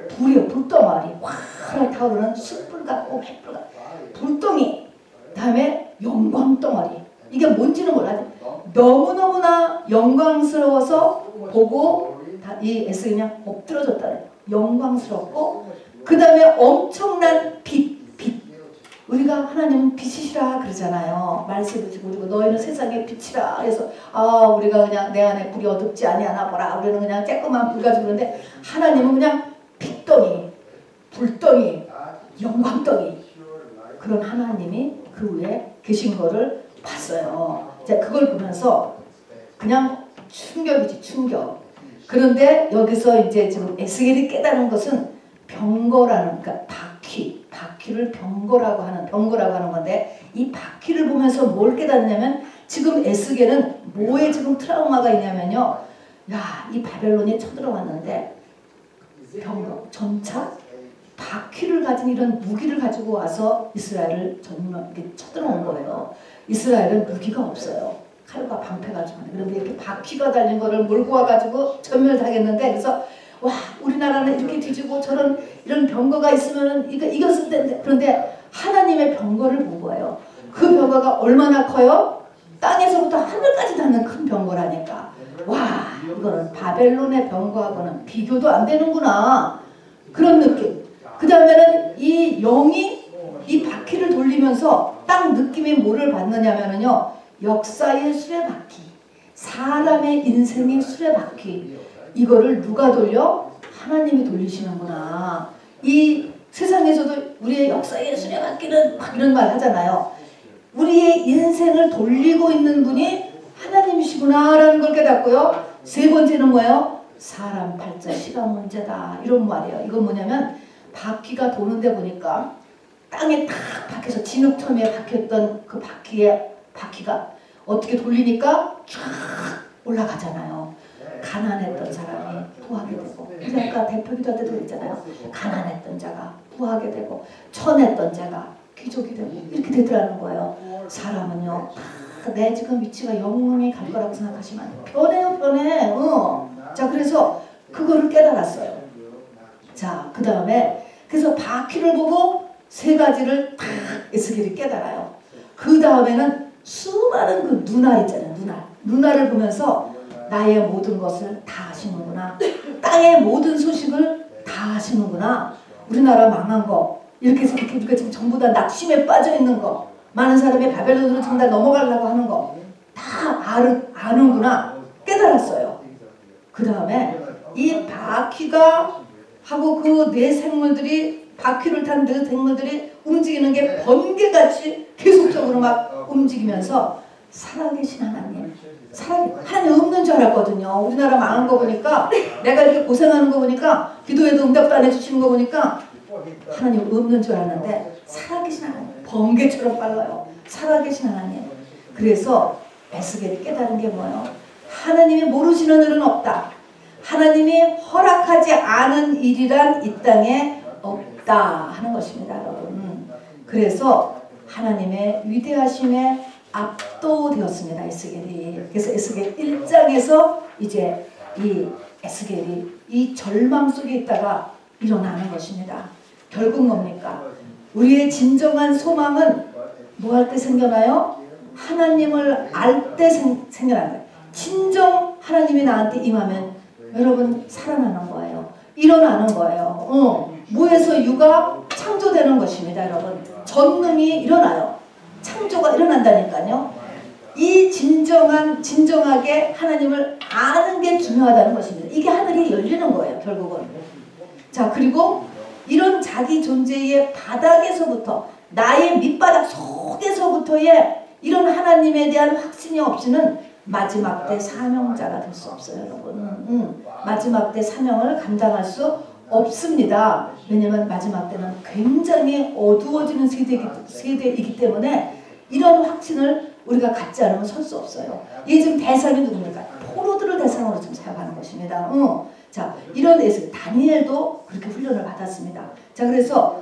불이요, 불덩어리, 확 타오르는 숯불 같고 횃불 같고 불덩이, 다음에 영광 덩어리. 이게 뭔지는 몰라요. 너무너무나 영광스러워서 보고 이 에스겔이 그냥 엎드러졌다는 영광스럽고, 그 다음에 엄청난 빛. 우리가 하나님은 빛이시라 그러잖아요. 말씀을 주고 그리고 너희는 세상의 빛이라. 그래서 우리가 그냥 내 안에 불이 어둡지 아니하나 보라. 우리는 그냥 쬐끄만 불 가지고 그러는데 하나님은 그냥 빛덩이, 불덩이, 영광덩이, 그런 하나님이 그 위에 계신 거를 봤어요. 자, 그걸 보면서 그냥 충격이지, 충격. 그런데 여기서 이제 지금 에스겔이 깨달은 것은 병거라는, 그러니까 바퀴를 병거라고 하는 건데, 이 바퀴를 보면서 뭘 깨닫냐면, 지금 에스겔은 뭐에 지금 트라우마가 있냐면요, 야, 이 바벨론이 쳐들어왔는데 병거, 전차, 바퀴를 가진 이런 무기를 가지고 와서 이스라엘을 쳐들어온 거예요. 이스라엘은 무기가 없어요. 칼과 방패가 좀. 그런데 이렇게 바퀴가 달린 거를 몰고 와가지고 전멸당했는데, 그래서 와, 우리나라는 이렇게 뒤지고 저런 이런 병거가 있으면 이겼을 텐데. 그런데 하나님의 병거를 본 거예요. 그 병거가 얼마나 커요? 땅에서부터 하늘까지 닿는 큰 병거라니까. 와, 이거는 바벨론의 병거하고는 비교도 안 되는구나. 그런 느낌. 그 다음에는 이 영이 이 바퀴를 돌리면서 딱 느낌이 뭐를 받느냐면요, 역사의 수레바퀴, 사람의 인생의 수레바퀴. 이거를 누가 돌려? 하나님이 돌리시는구나. 이 세상에서도 우리의 역사의 수레바퀴는 막 이런 말 하잖아요. 우리의 인생을 돌리고 있는 분이 하나님이시구나 라는 걸 깨닫고요. 세 번째는 뭐예요? 사람 팔자 시간 문제다, 이런 말이에요. 이건 뭐냐면 바퀴가 도는데 보니까 땅에 딱 박혀서 진흙터미에 박혔던 그 바퀴가 어떻게 돌리니까 쫙 올라가잖아요. 가난했던 사람이 부하게 되고, 그래서 아까 대표기도 때도 있잖아요. 가난했던 자가 부하게 되고, 천했던 자가 귀족이 되고, 이렇게 되더라는 거예요. 사람은요, 내 지금 위치가 영원히 갈 거라고 생각하시면 안 돼요. 변해. 자, 그래서 그거를 깨달았어요. 자, 그 다음에 그래서 바퀴를 보고 세 가지를 딱 에스겔이 깨달아요. 그 다음에는 수많은 그 눈알 있잖아요. 눈알을 보면서 나의 모든 것을 다 아시는구나. 땅의 모든 소식을 다 아시는구나. 우리나라 망한 거, 이렇게 해서 이렇게 우리가 지금 전부 다 낙심에 빠져 있는 거, 많은 사람이 바벨론으로 지금 다 넘어가려고 하는 거 다 아는구나. 깨달았어요. 그 다음에 이 바퀴가 하고 그 네 생물들이, 바퀴를 탄 네 생물들이 움직이는 게 번개같이 계속적으로 막 움직이면서 살아계신 하나님, 하나님 없는 줄 알았거든요. 우리나라 망한 거 보니까, 내가 이렇게 고생하는 거 보니까, 기도해도 응답도 안 해주시는 거 보니까 하나님 없는 줄 알았는데 살아계신 하나님, 번개처럼 빨라요. 살아계신 하나님. 그래서 에스겔이 깨달은 게 뭐예요? 하나님이 모르시는 일은 없다. 하나님이 허락하지 않은 일이란 이 땅에 없다 하는 것입니다, 여러분. 그래서 하나님의 위대하심에 압도되었습니다, 에스겔이. 그래서 에스겔 1장에서 이제 이 에스겔이 이 절망 속에 있다가 일어나는 것입니다. 결국 뭡니까? 우리의 진정한 소망은 뭐 할 때 생겨나요? 하나님을 알 때 생겨나는 거예요. 진정 하나님이 나한테 임하면 여러분 살아나는 거예요. 일어나는 거예요. 무에서 유가 창조되는 것입니다, 여러분. 전능이 일어나요. 창조가 일어난다니까요. 이 진정하게 하나님을 아는 게 중요하다는 것입니다. 이게 하늘이 열리는 거예요, 결국은. 자, 그리고 이런 자기 존재의 바닥에서부터, 나의 밑바닥 속에서부터의 이런 하나님에 대한 확신이 없이는 마지막 때 사명자가 될 수 없어요, 여러분. 마지막 때 사명을 감당할 수 없습니다. 왜냐면 마지막 때는 굉장히 어두워지는 세대이기 때문에 이런 확신을 우리가 갖지 않으면 설 수 없어요. 이게 지금 대상이 누굽니까? 포로들을 대상으로 지금 사용하는 것입니다. 자, 이런 에스겔, 다니엘도 그렇게 훈련을 받았습니다. 자, 그래서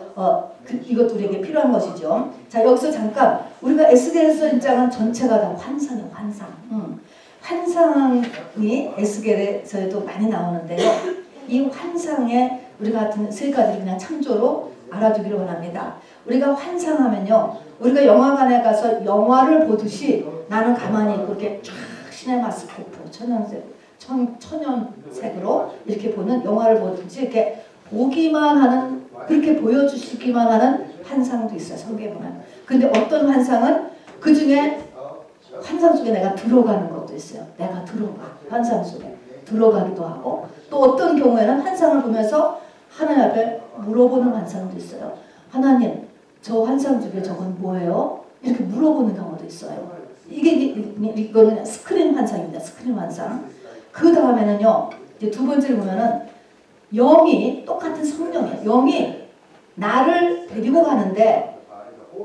이것도 우리에게 필요한 것이죠. 자, 여기서 잠깐 우리가 에스겔서 1장은 전체가 다 환상이에요. 환상. 환상이 에스겔에서도 많이 나오는데요. 이 환상에 우리 같은 세가들이 그냥 참조로 알아두기를 원합니다. 우리가 환상하면요, 우리가 영화관에 가서 영화를 보듯이 나는 가만히 있고 이렇게 쫙 시네마스코프 천연색으로 이렇게 보는 영화를 보듯이 이렇게 보기만 하는, 그렇게 보여주시기만 하는 환상도 있어요. 성경에 보면. 근데 어떤 환상은 그 중에 환상 속에 내가 들어가는 것도 있어요. 내가 들어가. 환상 속에 들어가기도 하고, 또 어떤 경우에는 환상을 보면서 하나님 앞에 물어보는 환상도 있어요. 하나님, 저 환상 중에 저건 뭐예요? 이렇게 물어보는 경우도 있어요. 이거는 스크린 환상입니다. 스크린 환상. 그 다음에는요, 이제 두 번째를 보면은 영이, 똑같은 성령이에요. 영이 나를 데리고 가는데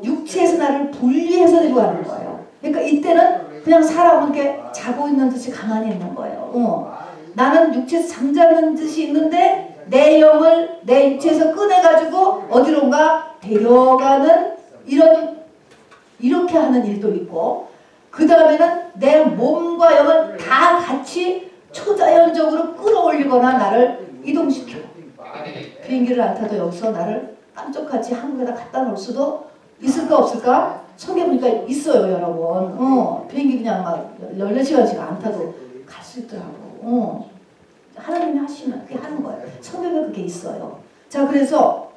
육체에서 나를 분리해서 데리고 가는 거예요. 그러니까 이때는 그냥 사람은 이렇게 자고 있는 듯이 가만히 있는 거예요. 나는 육체에서 잠자는 듯이 있는데 내 영을 내 육체에서 꺼내가지고 어디론가 데려가는 이렇게 하는 일도 있고, 그 다음에는 내 몸과 영을 다 같이 초자연적으로 끌어올리거나 나를 이동시켜. 비행기를 안 타도 여기서 나를 깜짝같이 한국에다 갖다 놓을 수도 있을까 없을까? 성경 보니까 있어요, 여러분. 비행기 그냥 막 14시간씩 안 타도 갈 수 있더라고. 하나님이 하시면 그게 하는 거예요. 성경에 그게 있어요. 자, 그래서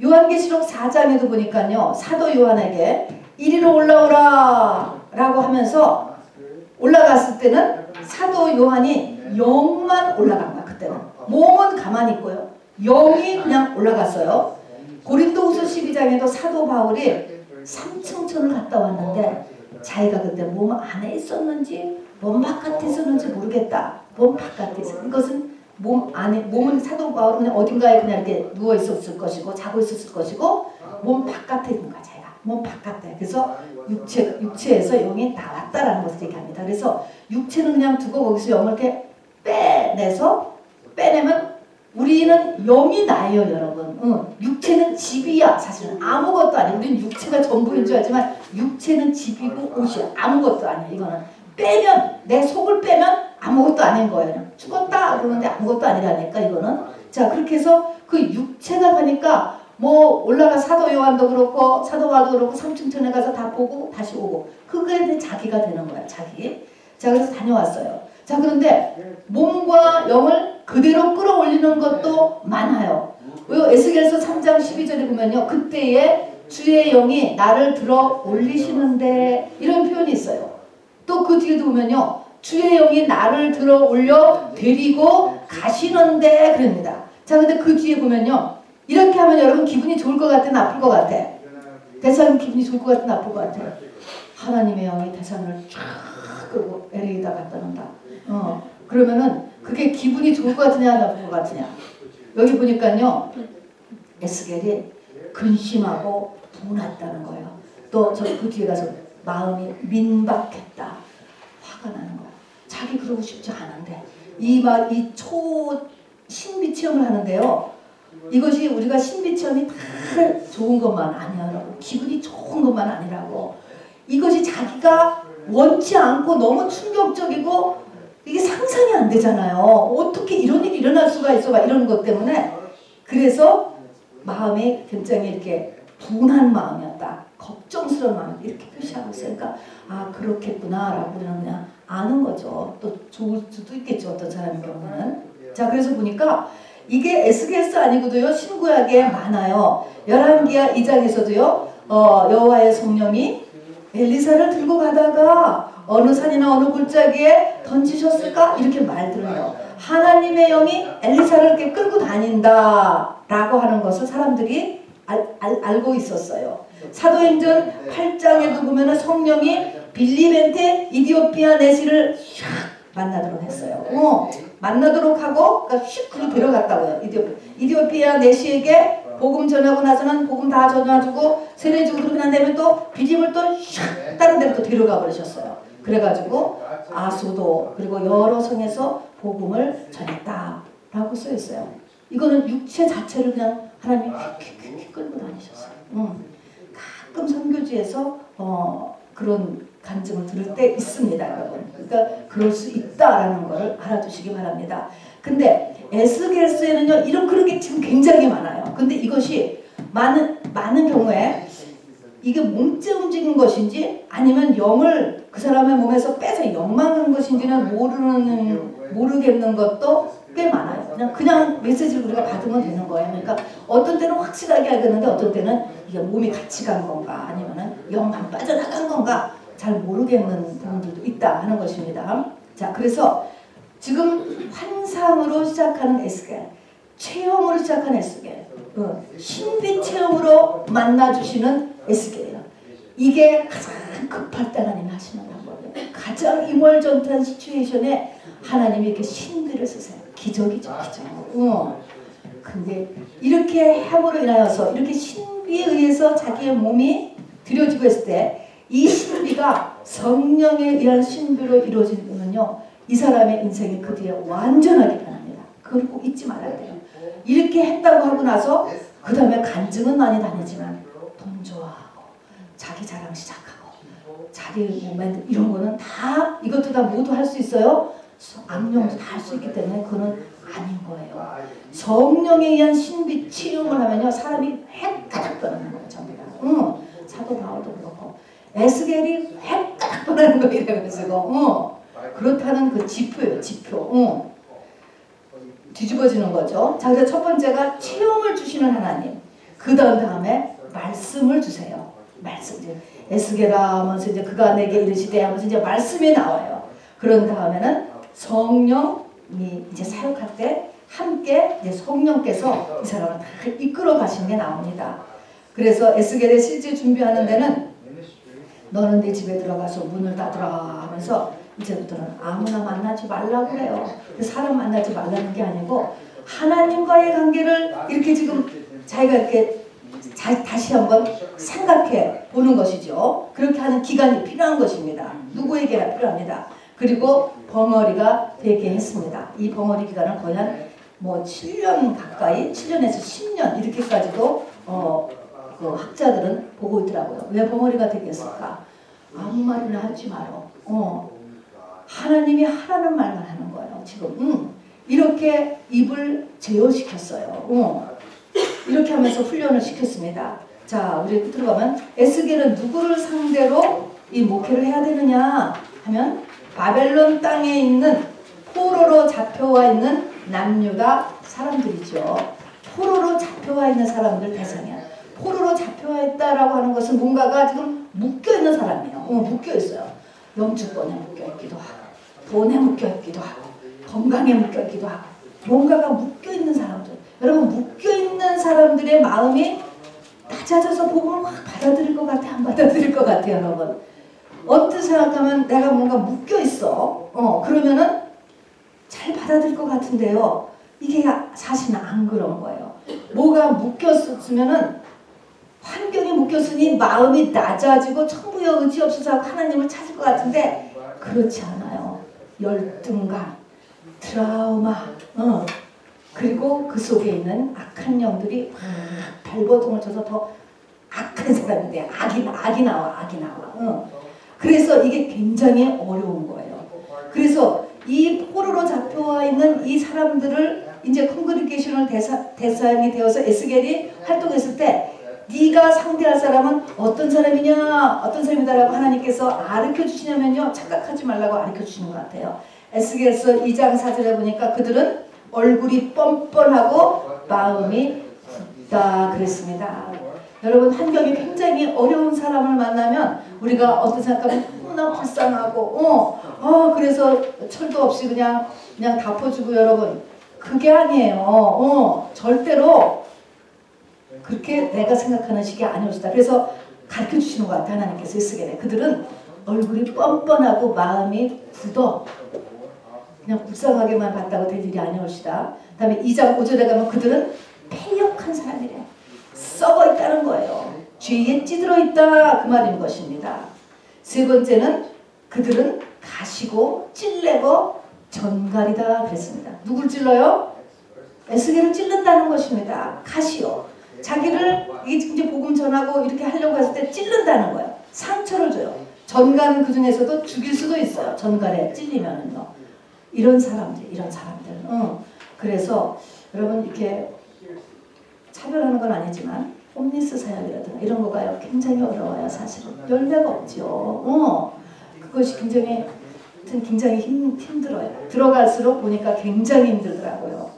요한계시록 4장에도 보니까요, 사도 요한에게 이리로 올라오라 라고 하면서 올라갔을 때는 사도 요한이 영만 올라간 거야. 그때는 몸은 가만히 있고요, 영이 그냥 올라갔어요. 고린도후서 12장에도 사도 바울이 3층천을 갔다 왔는데 자기가 그때 몸 안에 있었는지 몸 바깥에 있었는지 모르겠다. 몸 바깥에 있었. 이것은 몸 안에, 몸은 사도 바울은 그냥 어딘가에 그냥 이렇게 누워 있었을 것이고 자고 있었을 것이고 몸 바깥에 있는 거야. 자기가 몸 바깥에. 그래서 육체에서 영이 나왔다라는 것을 얘기합니다. 그래서 육체는 그냥 두고 거기서 영을 이렇게 빼내면 우리는 영이 나예요, 여러분. 육체는 집이야. 사실은 아무것도 아니에요. 우리는 육체가 전부인 줄 알지만 육체는 집이고 옷이야. 아무것도 아니에요. 이거는 빼면, 내 속을 빼면 아무것도 아닌 거예요. 죽었다 그러는데 아무것도 아니라니까, 이거는. 자, 그렇게 해서 그 육체가 가니까 뭐 올라가 사도 요한도 그렇고 사도 바울도 그렇고 3층천에 가서 다 보고 다시 오고, 그게 자기가 되는 거야. 자기. 자, 그래서 다녀왔어요. 자, 그런데 몸과 영을 그대로 끌어올리는 것도 많아요. 에스겔서 3장 12절에 보면요, 그때에 주의 영이 나를 들어 올리시는데, 이런 표현이 있어요. 또 그 뒤에도 보면요, 주의 영이 나를 들어 올려 데리고 가시는데, 그럽니다. 자, 근데 그 뒤에 보면요, 이렇게 하면 여러분 기분이 좋을 것 같아, 나쁠 것 같아? 대사는 기분이 좋을 것 같아, 나쁠 것 같아? 하나님의 영이 대상을 쫙 끌고 LA에다 갖다 놓는다. 그러면은 그게 기분이 좋을 것 같으냐, 나쁠 것 같으냐? 여기 보니까요, 에스겔이 근심하고 분했다는 거예요. 또 저 그 뒤에 가서 마음이 민박했다. 화가 나는 거야. 자기 그러고 싶지 않은데 이 신비 체험을 하는데요. 이것이 우리가 신비 체험이 다 좋은 것만 아니라고, 기분이 좋은 것만 아니라고, 이것이 자기가 원치 않고 너무 충격적이고 이게 상상이 안 되잖아요. 어떻게 이런 일이 일어날 수가 있어, 막 이런 것 때문에. 그래서 마음이 굉장히 이렇게 분한 마음이었다, 걱정스러운 마음, 이렇게 표시하고 있으니까 아, 그렇겠구나 라고 그냥 아는 거죠. 또 좋을 수도 있겠죠, 어떤 사람의 경우는. 자, 그래서 보니까 이게 에스겔서 아니고도요, 신구약에 많아요. 열왕기하 2장에서도요, 여호와의 성령이 엘리사를 들고 가다가 어느 산이나 어느 골짜기에 던지셨을까? 이렇게 말들을 해요. 하나님의 영이 엘리사를 이렇게 끌고 다닌다 라고 하는 것을 사람들이 알고 있었어요. 사도행전 8장에도 보면 성령이 빌리벤테 이디오피아 내시를 샥 만나도록 했어요. 만나도록 하고 그러니까 슉 그로 데려갔다고요. 이디오피아 내시에게 복음 전하고 나서는 복음 다 전해주고 세례주고 그러고 난 다음에 또 비집을 또 샥 다른 데로 또 데려가 버리셨어요. 그래가지고 아소도 그리고 여러 성에서 복음을 전했다라고 써 있어요. 이거는 육체 자체를 그냥 하나님이 휙휙휙 끌고 다니셨어요. 가끔 선교지에서 그런 간증을 들을 때 있습니다, 여러분. 그러니까 그럴 수 있다라는 걸 알아두시기 바랍니다. 근데 에스겔서에는요, 이런 그런 게 지금 굉장히 많아요. 근데 이것이 많은 경우에 이게 몸째 움직인 것인지 아니면 영을 그 사람의 몸에서 빼서 영만 한 것인지는 모르겠는 것도 꽤 많아요. 그냥 메시지를 우리가 받으면 되는 거예요. 그러니까 어떤 때는 확실하게 알겠는데 어떤 때는 이게 몸이 같이 간 건가 아니면은 영만 빠져나간 건가 잘 모르겠는 부분들도 있다 하는 것입니다. 자, 그래서 지금 환상으로 시작하는 에스겔, 체험으로 시작하는 에스겔, 신비 체험으로 만나주시는 에스겔이에요. 이게 가장 급할 때 하나님이 하시는 방법이에요. 가장 임월전투한 시츄에이션에 하나님이 이렇게 신비를 쓰세요. 기적이죠, 기적. 근데 이렇게 함으로 인하여서 이렇게 신비에 의해서 자기의 몸이 들여지고 있을 때 이 신비가 성령에 의한 신비로 이루어지면요, 이 사람의 인생이 그 뒤에 완전하게 변합니다. 그걸 꼭 잊지 말아야 돼요. 이렇게 했다고 하고 나서 그 다음에 간증은 많이 다니지만 돈 좋아하고 자기 자랑 시작하고 자기 몸에 이런 거는 다 이것도 다 모두 할 수 있어요. 악령도 다 할 수 있기 때문에 그거는 아닌 거예요. 성령에 의한 신비 치유를 하면요, 사람이 헷가닥 변하는 거예요, 전부 다. 사도 바울도 그렇고 에스겔이 헷가닥 변하는 거예요. 그래서 그렇다는 그 지표예요, 지표. 뒤집어지는 거죠. 자, 그래서 첫 번째가 체험을 주시는 하나님. 그 다음에 말씀을 주세요. 말씀. 에스겔아 하면서 이제 그가 내게 이르시되 하면서 이제 말씀이 나와요. 그런 다음에는 성령이 이제 사역할 때 함께 이제 성령께서 이 사람을 다 이끌어 가시는 게 나옵니다. 그래서 에스겔의 실제 준비하는 데는 너는 내 집에 들어가서 문을 닫으라 하면서 이제부터는 아무나 만나지 말라고 그래요. 사람 만나지 말라는 게 아니고 하나님과의 관계를 이렇게 지금 자기가 이렇게 다시 한번 생각해 보는 것이죠. 그렇게 하는 기간이 필요한 것입니다. 누구에게나 필요합니다. 그리고 벙어리가 되게 했습니다. 이 벙어리 기간은 거의 한 7년 가까이, 7년에서 10년 이렇게까지도 그 학자들은 보고 있더라고요. 왜 벙어리가 되게 했을까? 아무 말이나 하지 마요. 하나님이 하라는 말만 하는 거예요. 지금 이렇게 입을 제어시켰어요. 이렇게 하면서 훈련을 시켰습니다. 자, 우리 끝으로 가면 에스겔은 누구를 상대로 이 목회를 해야 되느냐 하면 바벨론 땅에 있는 포로로 잡혀와 있는 남유다 사람들이죠. 포로로 잡혀와 있는 사람들 대상이야. 포로로 잡혀와 있다라고 하는 것은 뭔가가 지금 묶여있는 사람이에요. 묶여있어요. 영주권에 묶여있기도 하고 돈에 묶여있기도 하고 건강에 묶여있기도 하고 뭔가가 묶여있는 사람들. 여러분, 묶여있는 사람들의 마음이 낮아져서 복음을 확 받아들일 것 같아, 안 받아들일 것 같아요, 여러분? 어떻게 생각하면 내가 뭔가 묶여있어. 그러면은 잘 받아들일 것 같은데요. 이게 사실은 안 그런 거예요. 뭐가 묶였으면은 환경이 묶였으니 마음이 낮아지고 천부여 의지 없어서 하나님을 찾을 것 같은데 그렇지 않아요. 열등감, 트라우마, 그리고 그 속에 있는 악한 영들이 발버둥을 쳐서 더 악한 사람인데 악이 나와. 그래서 이게 굉장히 어려운 거예요. 그래서 이 포로로 잡혀와 있는 이 사람들을 이제 콩그리게이션을 대상이 되어서 에스겔이 활동했을 때 네가 상대할 사람은 어떤 사람이냐, 어떤 사람이다라고 하나님께서 가르쳐 주시냐면요, 착각하지 말라고 가르쳐 주시는 것 같아요. 에스겔서 2장 4절에 보니까 그들은 얼굴이 뻔뻔하고 마음이 굳다 그랬습니다. 여러분, 환경이 굉장히 어려운 사람을 만나면 우리가 어떤 생각하면 너무나 불쌍하고 그래서 철도 없이 그냥 다 퍼주고, 여러분 그게 아니에요. 절대로 그렇게 내가 생각하는 식이 아니었다. 그래서 가르쳐 주시는 것 같아요. 하나님께서 에스겔에 그들은 얼굴이 뻔뻔하고 마음이 굳어 그냥 불쌍하게만 봤다고 될 일이 아니올시다. 그 다음에 2장 5절에 가면 그들은 패역한 사람이래. 썩어 있다는 거예요. 죄에 찌들어 있다, 그 말인 것입니다. 세 번째는 그들은 가시고 찔레고 전갈이다 그랬습니다. 누굴 찔러요? 에스겔을 찔른다는 것입니다. 가시요. 자기를 이제 복음 전하고 이렇게 하려고 했을 때 찔른다는 거예요. 상처를 줘요. 전간 그 중에서도 죽일 수도 있어요. 전갈에 찔리면은요. 이런 사람들은. 그래서 여러분 이렇게 차별하는 건 아니지만 홈리스 사역이라든가 이런 거가요. 굉장히 어려워요. 사실은. 열매가 없죠. 그것이 굉장히 힘들어요. 들어갈수록 보니까 굉장히 힘들더라고요.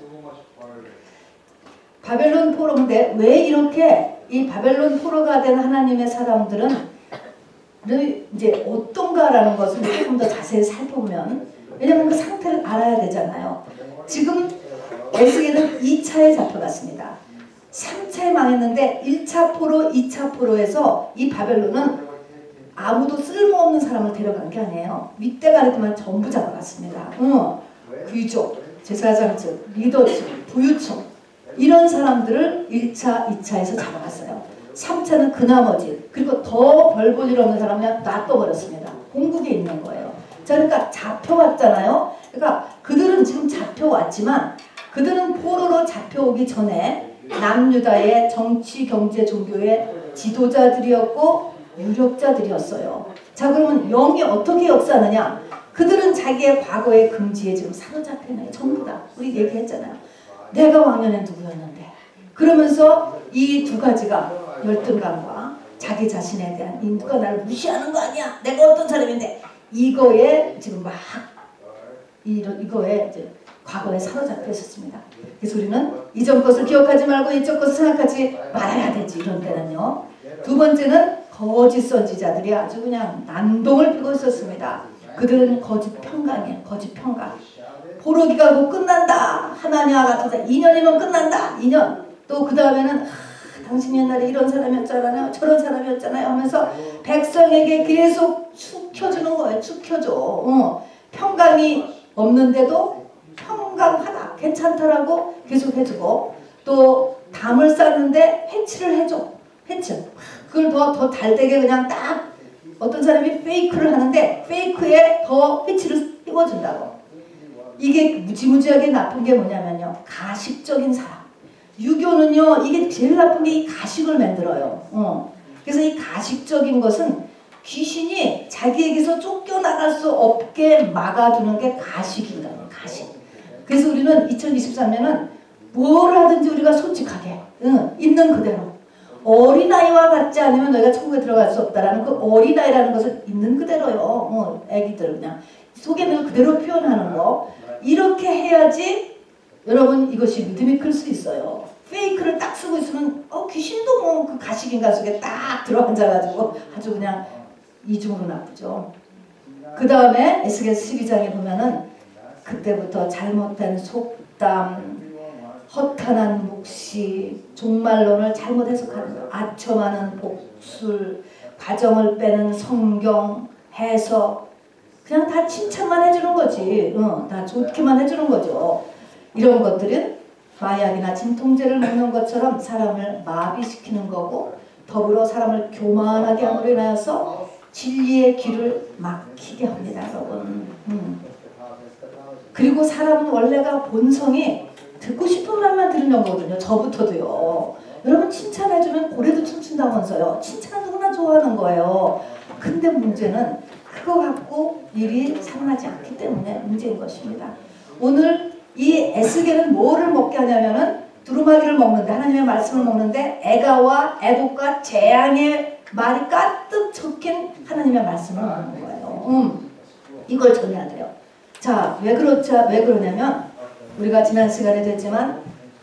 바벨론 포로인데 왜 이렇게 이 바벨론 포로가 된 하나님의 사람들은 이제 어떤가라는 것을 조금 더 자세히 살펴보면, 왜냐하면 그 상태를 알아야 되잖아요. 지금 에스겔은 2차에 잡혀갔습니다. 3차에 망했는데 1차 포로, 2차 포로에서 이 바벨론은 아무도 쓸모없는 사람을 데려간 게 아니에요. 윗대가리들만 전부 잡아갔습니다. 귀족, 제사장층, 리더층, 부유층 이런 사람들을 1차, 2차에서 잡아갔어요. 3차는 그 나머지, 그리고 더 별 볼 일 없는 사람을 놔둬버렸습니다. 본국에 있는 거예요. 자, 그러니까 잡혀왔잖아요. 그러니까 그들은 지금 잡혀왔지만 그들은 포로로 잡혀오기 전에 남유다의 정치, 경제, 종교의 지도자들이었고 유력자들이었어요. 자, 그러면 영이 어떻게 역사하느냐? 그들은 자기의 과거의 금지에 지금 사로잡혀있는 전부 다. 우리 얘기했잖아요. 내가 왕년에 누구였는데. 그러면서 이 두 가지가 열등감과 자기 자신에 대한 누가 나를 무시하는 거 아니야? 내가 어떤 사람인데. 이거에 지금 막 이거에 이제 과거에 사로잡혀 있었습니다. 그래서 우리는 이전 것을 기억하지 말고 이전 것을 생각하지 말아야 되지. 이런 때는요. 두 번째는 거짓 선지자들이 아주 그냥 난동을 피고 있었습니다. 그들은 거짓 평강이에요. 거짓 평강. 포로기가 곧 끝난다. 하나님과 같은 2년이면 끝난다. 2년. 또 그 다음에는 당신 옛날에 이런 사람이었잖아요. 저런 사람이었잖아요. 하면서 백성에게 계속 축혀주는 거예요. 축혀줘. 평강이 없는데도 평강하다. 괜찮다라고 계속 해주고, 또 담을 쌓는데 해치를 해줘. 해치. 그걸 더 달되게 그냥 딱 어떤 사람이 페이크를 하는데 페이크에 더 해치를 띄워준다고. 이게 무지무지하게 나쁜 게 뭐냐면요. 가식적인 사람. 유교는요. 이게 제일 나쁜 게 이 가식을 만들어요. 그래서 이 가식적인 것은 귀신이 자기에게서 쫓겨나갈 수 없게 막아두는 게 가식이다. 가식. 그래서 우리는 2023년은 뭘 하든지 우리가 솔직하게 있는 그대로. 어린아이와 같지 않으면 너희가 천국에 들어갈 수 없다라는 그 어린아이라는 것을 있는 그대로요. 애기들 그냥 속에는 그대로 표현하는 거. 이렇게 해야지 여러분 이것이 믿음이 클 수 있어요. 페이크를 딱 쓰고 있으면 귀신도 뭐 그 가식인가 속에 딱 들어앉아가지고 아주 그냥 이중으로 나쁘죠. 그 다음에 에스겔 12장에 보면은 그때부터 잘못된 속담, 허탄한 묵시, 종말론을 잘못 해석하는 거, 아첨하는 복술, 과정을 빼는 성경, 해석, 그냥 다 칭찬만 해주는 거지. 다 좋게만 해주는 거죠. 이런 것들은 마약이나 진통제를 먹는 것처럼 사람을 마비시키는 거고, 더불어 사람을 교만하게 함으로 인하여서 진리의 길을 막히게 합니다, 여러분. 그리고 사람은 원래가 본성이 듣고 싶은 말만 들으는 거거든요. 저부터도요. 여러분 칭찬해주면 고래도 춤춘다면서요. 칭찬은 누구나 좋아하는 거예요. 근데 문제는 그거 갖고 일이 살아나지 않기 때문에 문제인 것입니다. 오늘 이 에스겔은 뭐를 먹게 하냐면은 두루마기를 먹는데, 하나님의 말씀을 먹는데 애가와 애독과 재앙의 말이 가득 적힌 하나님의 말씀을 먹는 거예요. 이걸 전해야 돼요. 자, 왜 그러냐면 우리가 지난 시간에 됐지만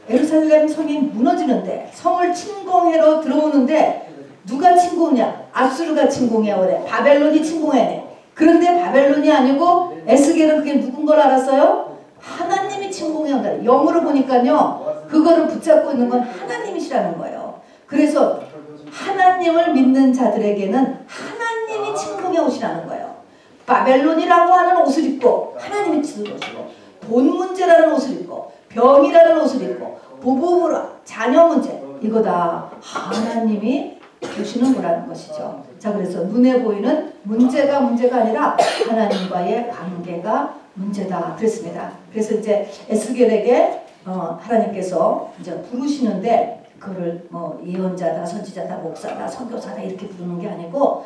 예루살렘 성이 무너지는데, 성을 침공해로 들어오는데 누가 침공이냐? 아수르가 침공해 오래. 바벨론이 침공해내. 그런데 바벨론이 아니고 에스겔은 그게 누군 걸 알았어요? 하나님이 침공해 온다. 영으로 보니까요. 그거를 붙잡고 있는 건 하나님이시라는 거예요. 그래서 하나님을 믿는 자들에게는 하나님이 침공해 오시라는 거예요. 바벨론이라고 하는 옷을 입고 하나님이 치우시고, 돈 문제라는 옷을 입고, 병이라는 옷을 입고, 부부불화, 자녀 문제, 이거 다 하나님이 주시는 거라는 것이죠. 자, 그래서 눈에 보이는 문제가 아니라 하나님과의 관계가 문제다 그랬습니다. 그래서 이제 에스겔에게 하나님께서 이제 부르시는데 그거를 뭐 예언자다, 선지자다, 목사다, 선교사다 이렇게 부르는 게 아니고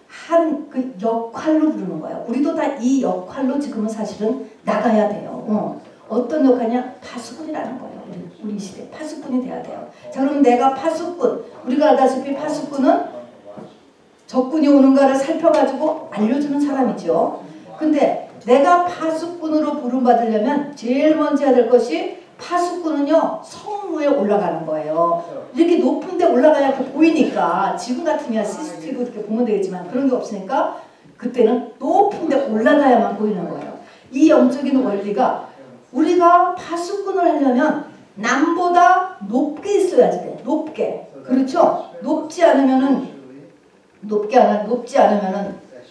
한 그 역할로 부르는 거예요. 우리도 다 이 역할로 지금은 사실은 나가야 돼요. 어떤 역할이냐? 파수꾼이라는 거예요. 우리 시대 파수꾼이 돼야 돼요. 자, 그럼 내가 파수꾼, 우리가 알다시피 파수꾼은 적군이 오는가를 살펴가지고 알려주는 사람이죠. 근데 내가 파수꾼으로 부름받으려면 제일 먼저 해야 될 것이 파수꾼은요 성무에 올라가는 거예요. 이렇게 높은 데 올라가야 이렇게 보이니까 지금 같으면 CCTV 이렇게 보면 되겠지만 그런 게 없으니까 그때는 높은 데 올라가야만 보이는 거예요. 이 영적인 원리가 우리가 파수꾼을 하려면 남보다 높게 있어야지 돼. 높게. 그렇죠? 높지 않으면은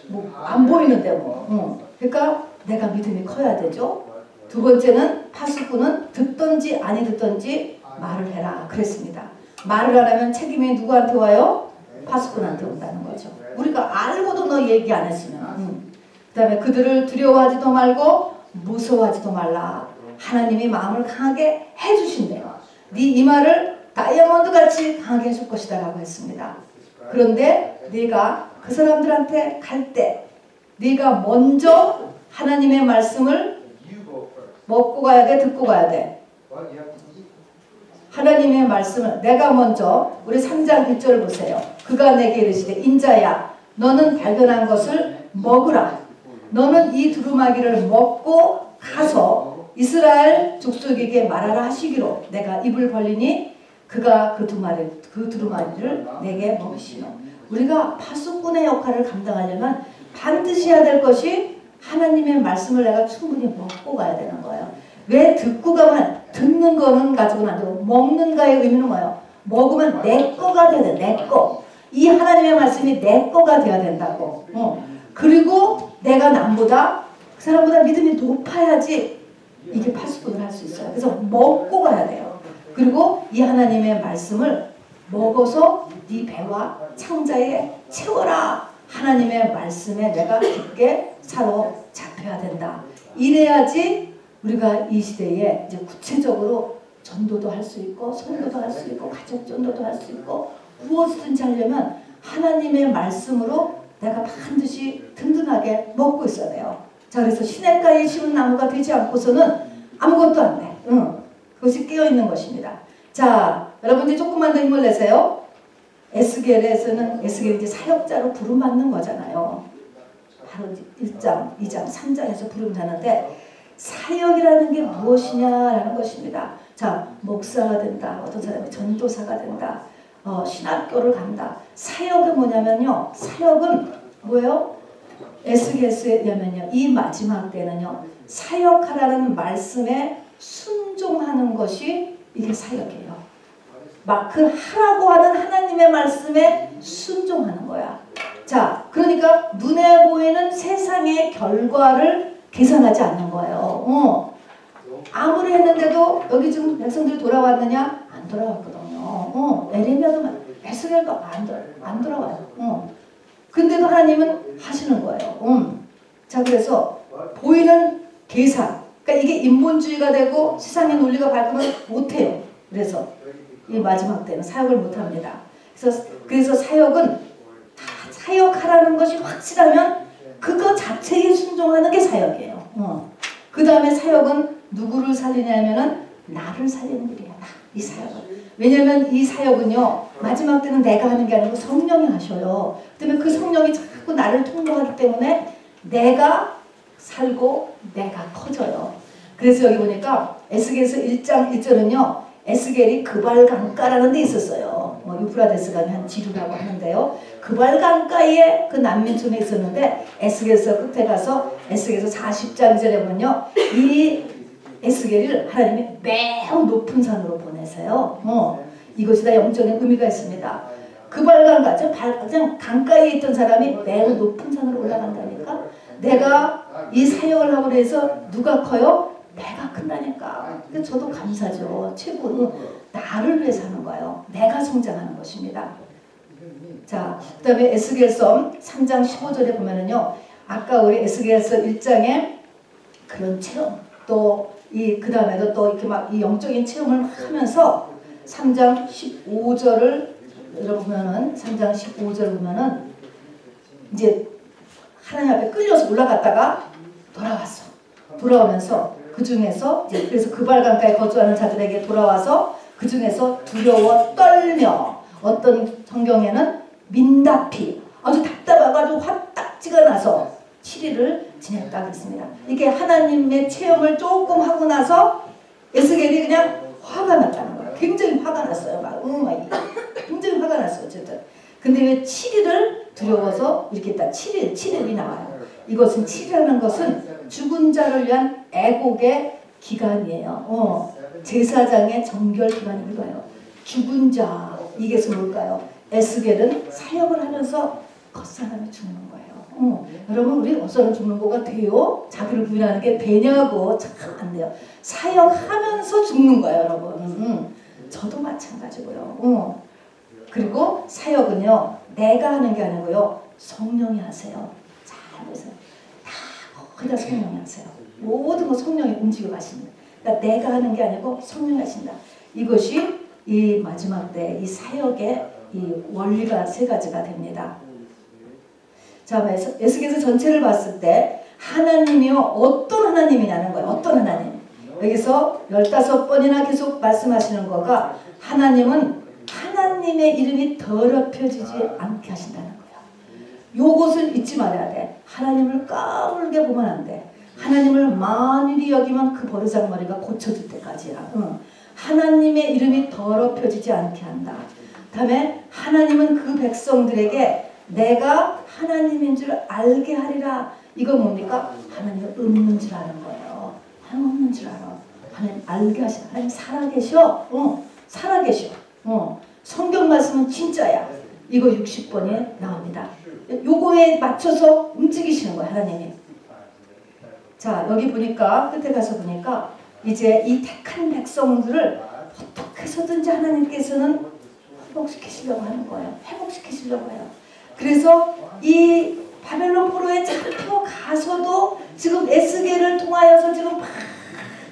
뭐 안 보이는데 뭐. 그러니까 내가 믿음이 커야 되죠. 두 번째는 파수꾼은 듣든지 아니 듣든지 말을 해라 그랬습니다. 말을 안 하면 책임이 누구한테 와요? 파수꾼한테 온다는 거죠. 우리가 알고도 너 얘기 안 했으면. 그 다음에 그들을 두려워하지도 말고 무서워하지도 말라. 하나님이 마음을 강하게 해주신대요. 네 이마를 다이아몬드같이 강하게 해줄 것이다 라고 했습니다. 그런데 네가 그 사람들한테 갈 때 네가 먼저 하나님의 말씀을 먹고 가야 돼? 듣고 가야 돼? 하나님의 말씀을 내가 먼저 우리 3장 1절을 보세요. 그가 내게 이르시되 인자야 너는 발견한 것을 먹으라. 너는 이 두루마기를 먹고 가서 이스라엘 족속에게 말하라 하시기로 내가 입을 벌리니 그가 그 두루마기를 내게 먹으시노. 우리가 파수꾼의 역할을 감당하려면 반드시 해야 될 것이 하나님의 말씀을 내가 충분히 먹고 가야 되는 거예요. 왜 듣고 가면 듣는 거는 가지고는 안 되고 먹는가의 의미는 뭐예요? 먹으면 내 거가 돼야 돼. 내 거. 이 하나님의 말씀이 내 거가 돼야 된다고. 그리고 내가 남보다 그 사람보다 믿음이 높아야지 이게 파수꾼을 할 수 있어요. 그래서 먹고 가야 돼요. 그리고 이 하나님의 말씀을 먹어서 네 배와 창자에 채워라. 하나님의 말씀에 내가 깊게 사로잡혀야 된다. 이래야지 우리가 이 시대에 이제 구체적으로 전도도 할 수 있고 선교도 할 수 있고 가족 전도도 할 수 있고 무엇이든지 하려면 하나님의 말씀으로 내가 반드시 든든하게 먹고 있어야 돼요. 자, 그래서 시냇가에 심은 나무가 되지 않고서는 아무것도 안 돼. 그것이 깨어있는 것입니다. 자, 여러분들 조금만 더 힘을 내세요. 에스겔에서는 에스겔이 이제 사역자로 부름받는 거잖아요. 바로 1장, 2장, 3장에서 부름받는데 사역이라는 게 무엇이냐라는 것입니다. 자, 목사가 된다. 어떤 사람이 전도사가 된다. 신학교를 간다. 사역은 뭐냐면요. 사역은 뭐예요? 에스겔서냐면요. 이 마지막 때는요. 사역하라는 말씀에 순종하는 것이 이게 사역이에요. 막 그 하라고 하는 하나님의 말씀에 순종하는 거야. 자, 그러니까 눈에 보이는 세상의 결과를 계산하지 않는 거예요. 아무리 했는데도 여기 지금 백성들이 돌아왔느냐? 안 돌아왔거든요. 에레미야도 에스겔도 안 돌아와요. 근데도 하나님은 하시는 거예요. 자, 그래서 보이는 계산. 그러니까 이게 인본주의가 되고 세상의 논리가 밝으면 못해요. 그래서 이 마지막 때는 사역을 못합니다. 그래서 사역은 사역하라는 것이 확실하면 그거 자체에 순종하는 게 사역이에요. 그 다음에 사역은 누구를 살리냐면은 나를 살리는 일이야. 이 사역은. 왜냐면 이 사역은요. 마지막 때는 내가 하는 게 아니고 성령이 하셔요. 그다음에 그 성령이 자꾸 나를 통로하기 때문에 내가 살고 내가 커져요. 그래서 여기 보니까 에스겔서 1장 1절은요. 에스겔이 그발강가라는 데 있었어요. 유프라데스 강의 한 지류라고 하는데요. 그발강가에 그 난민촌에 있었는데 에스겔서 끝에 가서 에스겔서 40장 2절에 보면요. 이 에스겔을 하나님이 매우 높은 산으로 보내세요. 이것이 다 영적인 의미가 있습니다. 그발강가, 그냥 강가에 있던 사람이 매우 높은 산으로 올라간다니까. 내가 이 사역을 하고 해서 누가 커요? 내가 큰다니까. 저도 감사죠. 최고는 나를 위해서 하는 거예요. 내가 성장하는 것입니다. 자, 그 다음에 에스겔서 3장 15절에 보면은요. 아까 우리 에스겔서 1장에 그런 체험 또 그 다음에도 또 이렇게 막 이 영적인 체험을 막 하면서 3장 15절을 보면은 3장 15절 보면은 이제 하나님 앞에 끌려서 올라갔다가 돌아오면서 그 중에서 이제 그래서 그발강가에 거주하는 자들에게 돌아와서 그 중에서 두려워 떨며 어떤 성경에는 민다피 아주 답답해가지고 화딱지가 나서 7일을 지냈다고 했습니다. 이게 하나님의 체험을 조금 하고 나서 에스겔이 그냥 화가 났다는 거예요. 굉장히 화가 났어요. 굉장히 화가 났어요. 어쨌든. 근데 왜 7일을 두려워서 이렇게 딱 7일이 나와요. 이것은 7일이라는 것은 죽은 자를 위한 애곡의 기간이에요. 제사장의 정결 기간인 거예요. 죽은 자, 이게 뭘까요? 에스겔은 사역을 하면서 겉사람이 죽는 거예요. 여러분 우리 어쩌면 죽는 거가 돼요? 자기를 부인하는 게 되냐고. 참 안 돼요. 사역하면서 죽는 거예요 여러분. 저도 마찬가지고요. 그리고 사역은요 내가 하는 게 아니고요 성령이 하세요. 잘 보세요. 거의 다 성령이 하세요. 모든 거 성령이 움직여 가십니다. 그러니까 내가 하는 게 아니고 성령이 하신다. 이것이 이 마지막 때 이 사역의 이 원리가 세 가지가 됩니다. 자, 에스겔서 전체를 봤을 때 하나님이요 어떤 하나님이냐는 거예요. 어떤 하나님. 여기서 15번이나 계속 말씀하시는 거가 하나님은 하나님의 이름이 더럽혀지지 않게 하신다는 거예요. 요것을 잊지 말아야 돼. 하나님을 까불게 보면 안 돼. 하나님을 만일이 여기면 그 버르장머리가 고쳐질 때까지야. 하나님의 이름이 더럽혀지지 않게 한다. 다음에 하나님은 그 백성들에게 내가 하나님인 줄 알게 하리라. 이건 뭡니까? 하나님은 없는 줄 아는 거예요. 하나님 없는 줄 알아. 하나님 알게 하시라. 하나님 살아계셔. 살아계셔. 성경 말씀은 진짜야. 이거 60번에 나옵니다. 요거에 맞춰서 움직이시는 거예요. 하나님이. 자 여기 보니까 끝에 가서 보니까 이제 이 택한 백성들을 어떻게 해서든지 하나님께서는 회복시키시려고 하는 거예요. 회복시키시려고 해요. 그래서 이 바벨론 포로에 잡혀가서도 지금 에스겔을 통하여서 지금 막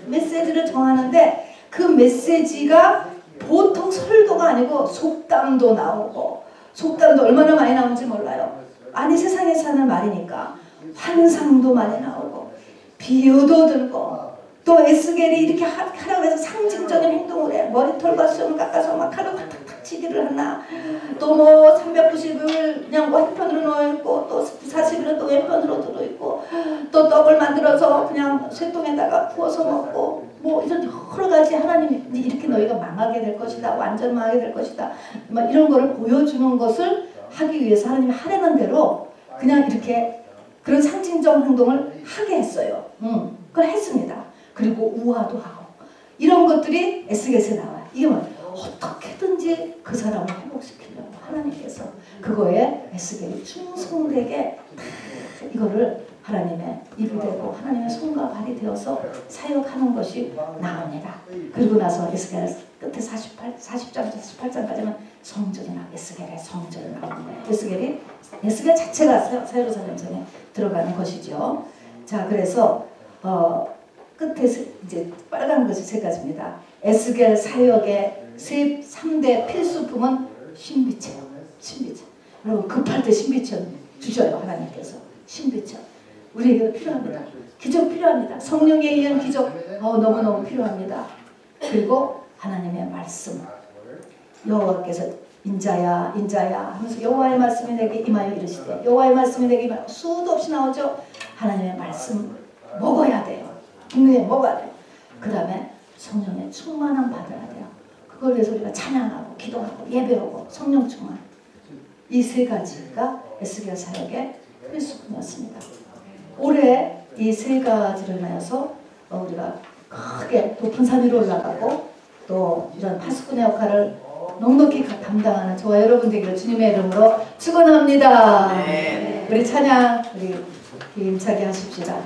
메시지를 정하는데 그 메시지가 보통 설교가 아니고 속담도 나오고 속담도 얼마나 많이 나오는지 몰라요. 아니 세상에 사는 말이니까 환상도 많이 나오고 비유도 들고 또 에스겔이 이렇게 하라고 해서 상징적인 행동을 해. 머리털과 수염을 깎아서 막 칼로 탁탁탁 치기를 하나. 또 뭐 390을 그냥 한편으로 넣어있고 또 40일은 또 왼편으로 들어있고 또 떡을 만들어서 그냥 쇠통에다가 부어서 먹고 뭐 이런 여러 가지 하나님이 이렇게 너희가 망하게 될 것이다. 완전 망하게 될 것이다. 막 이런 거를 보여주는 것을 하기 위해서 하나님이 하라는 대로 그냥 이렇게 그런 상징적 행동을 하게 했어요. 그걸 했습니다. 그리고 우화도 하고 이런 것들이 에스겔에 나와요. 이게 뭐 어떻게든지 그 사람을 회복시키려고 하나님께서 그거에 에스겔이 충성되게 이거를 하나님의 입이 되고 하나님의 손과 발이 되어서 사역하는 것이 나옵니다. 그리고 나서 에스겔 끝에 40장 48장까지는 성전이 나와요. 에스겔의 성전이 나오는 거예요. 에스겔 자체가 예루살렘 전에 들어가는 것이죠. 자 그래서 끝에 이제 빨간 것이 세 가지입니다. 에스겔 사역의 3대 필수품은 신비체요. 신비체. 여러분 급할 때 신비체 주셔요. 하나님께서. 신비체. 우리에게도 필요합니다. 기적 필요합니다. 성령에 의한 기적 너무너무 필요합니다. 그리고 하나님의 말씀. 여호와께서 인자야 인자야 하면서 여호와의 말씀이 내게 임하여 이르시되 여호와의 말씀이 내게 임하여 수도 없이 나오죠. 하나님의 말씀 먹어야 돼요. 분명히 먹어야 돼요. 그 다음에 성령의 충만함 받아야 돼요. 그걸 위해서 우리가 찬양하고 기도하고 예배하고 성령 충만. 이 세 가지가 에스겔 사역의 필수품이었습니다. 올해 이 세 가지를 인하여서 우리가 크게 높은 산 위로 올라가고 또 이런 파수꾼의 역할을 넉넉히 담당하는 저와 여러분 되기를 주님의 이름으로 축원합니다. 우리 찬양 우리 힘차게 하십시다.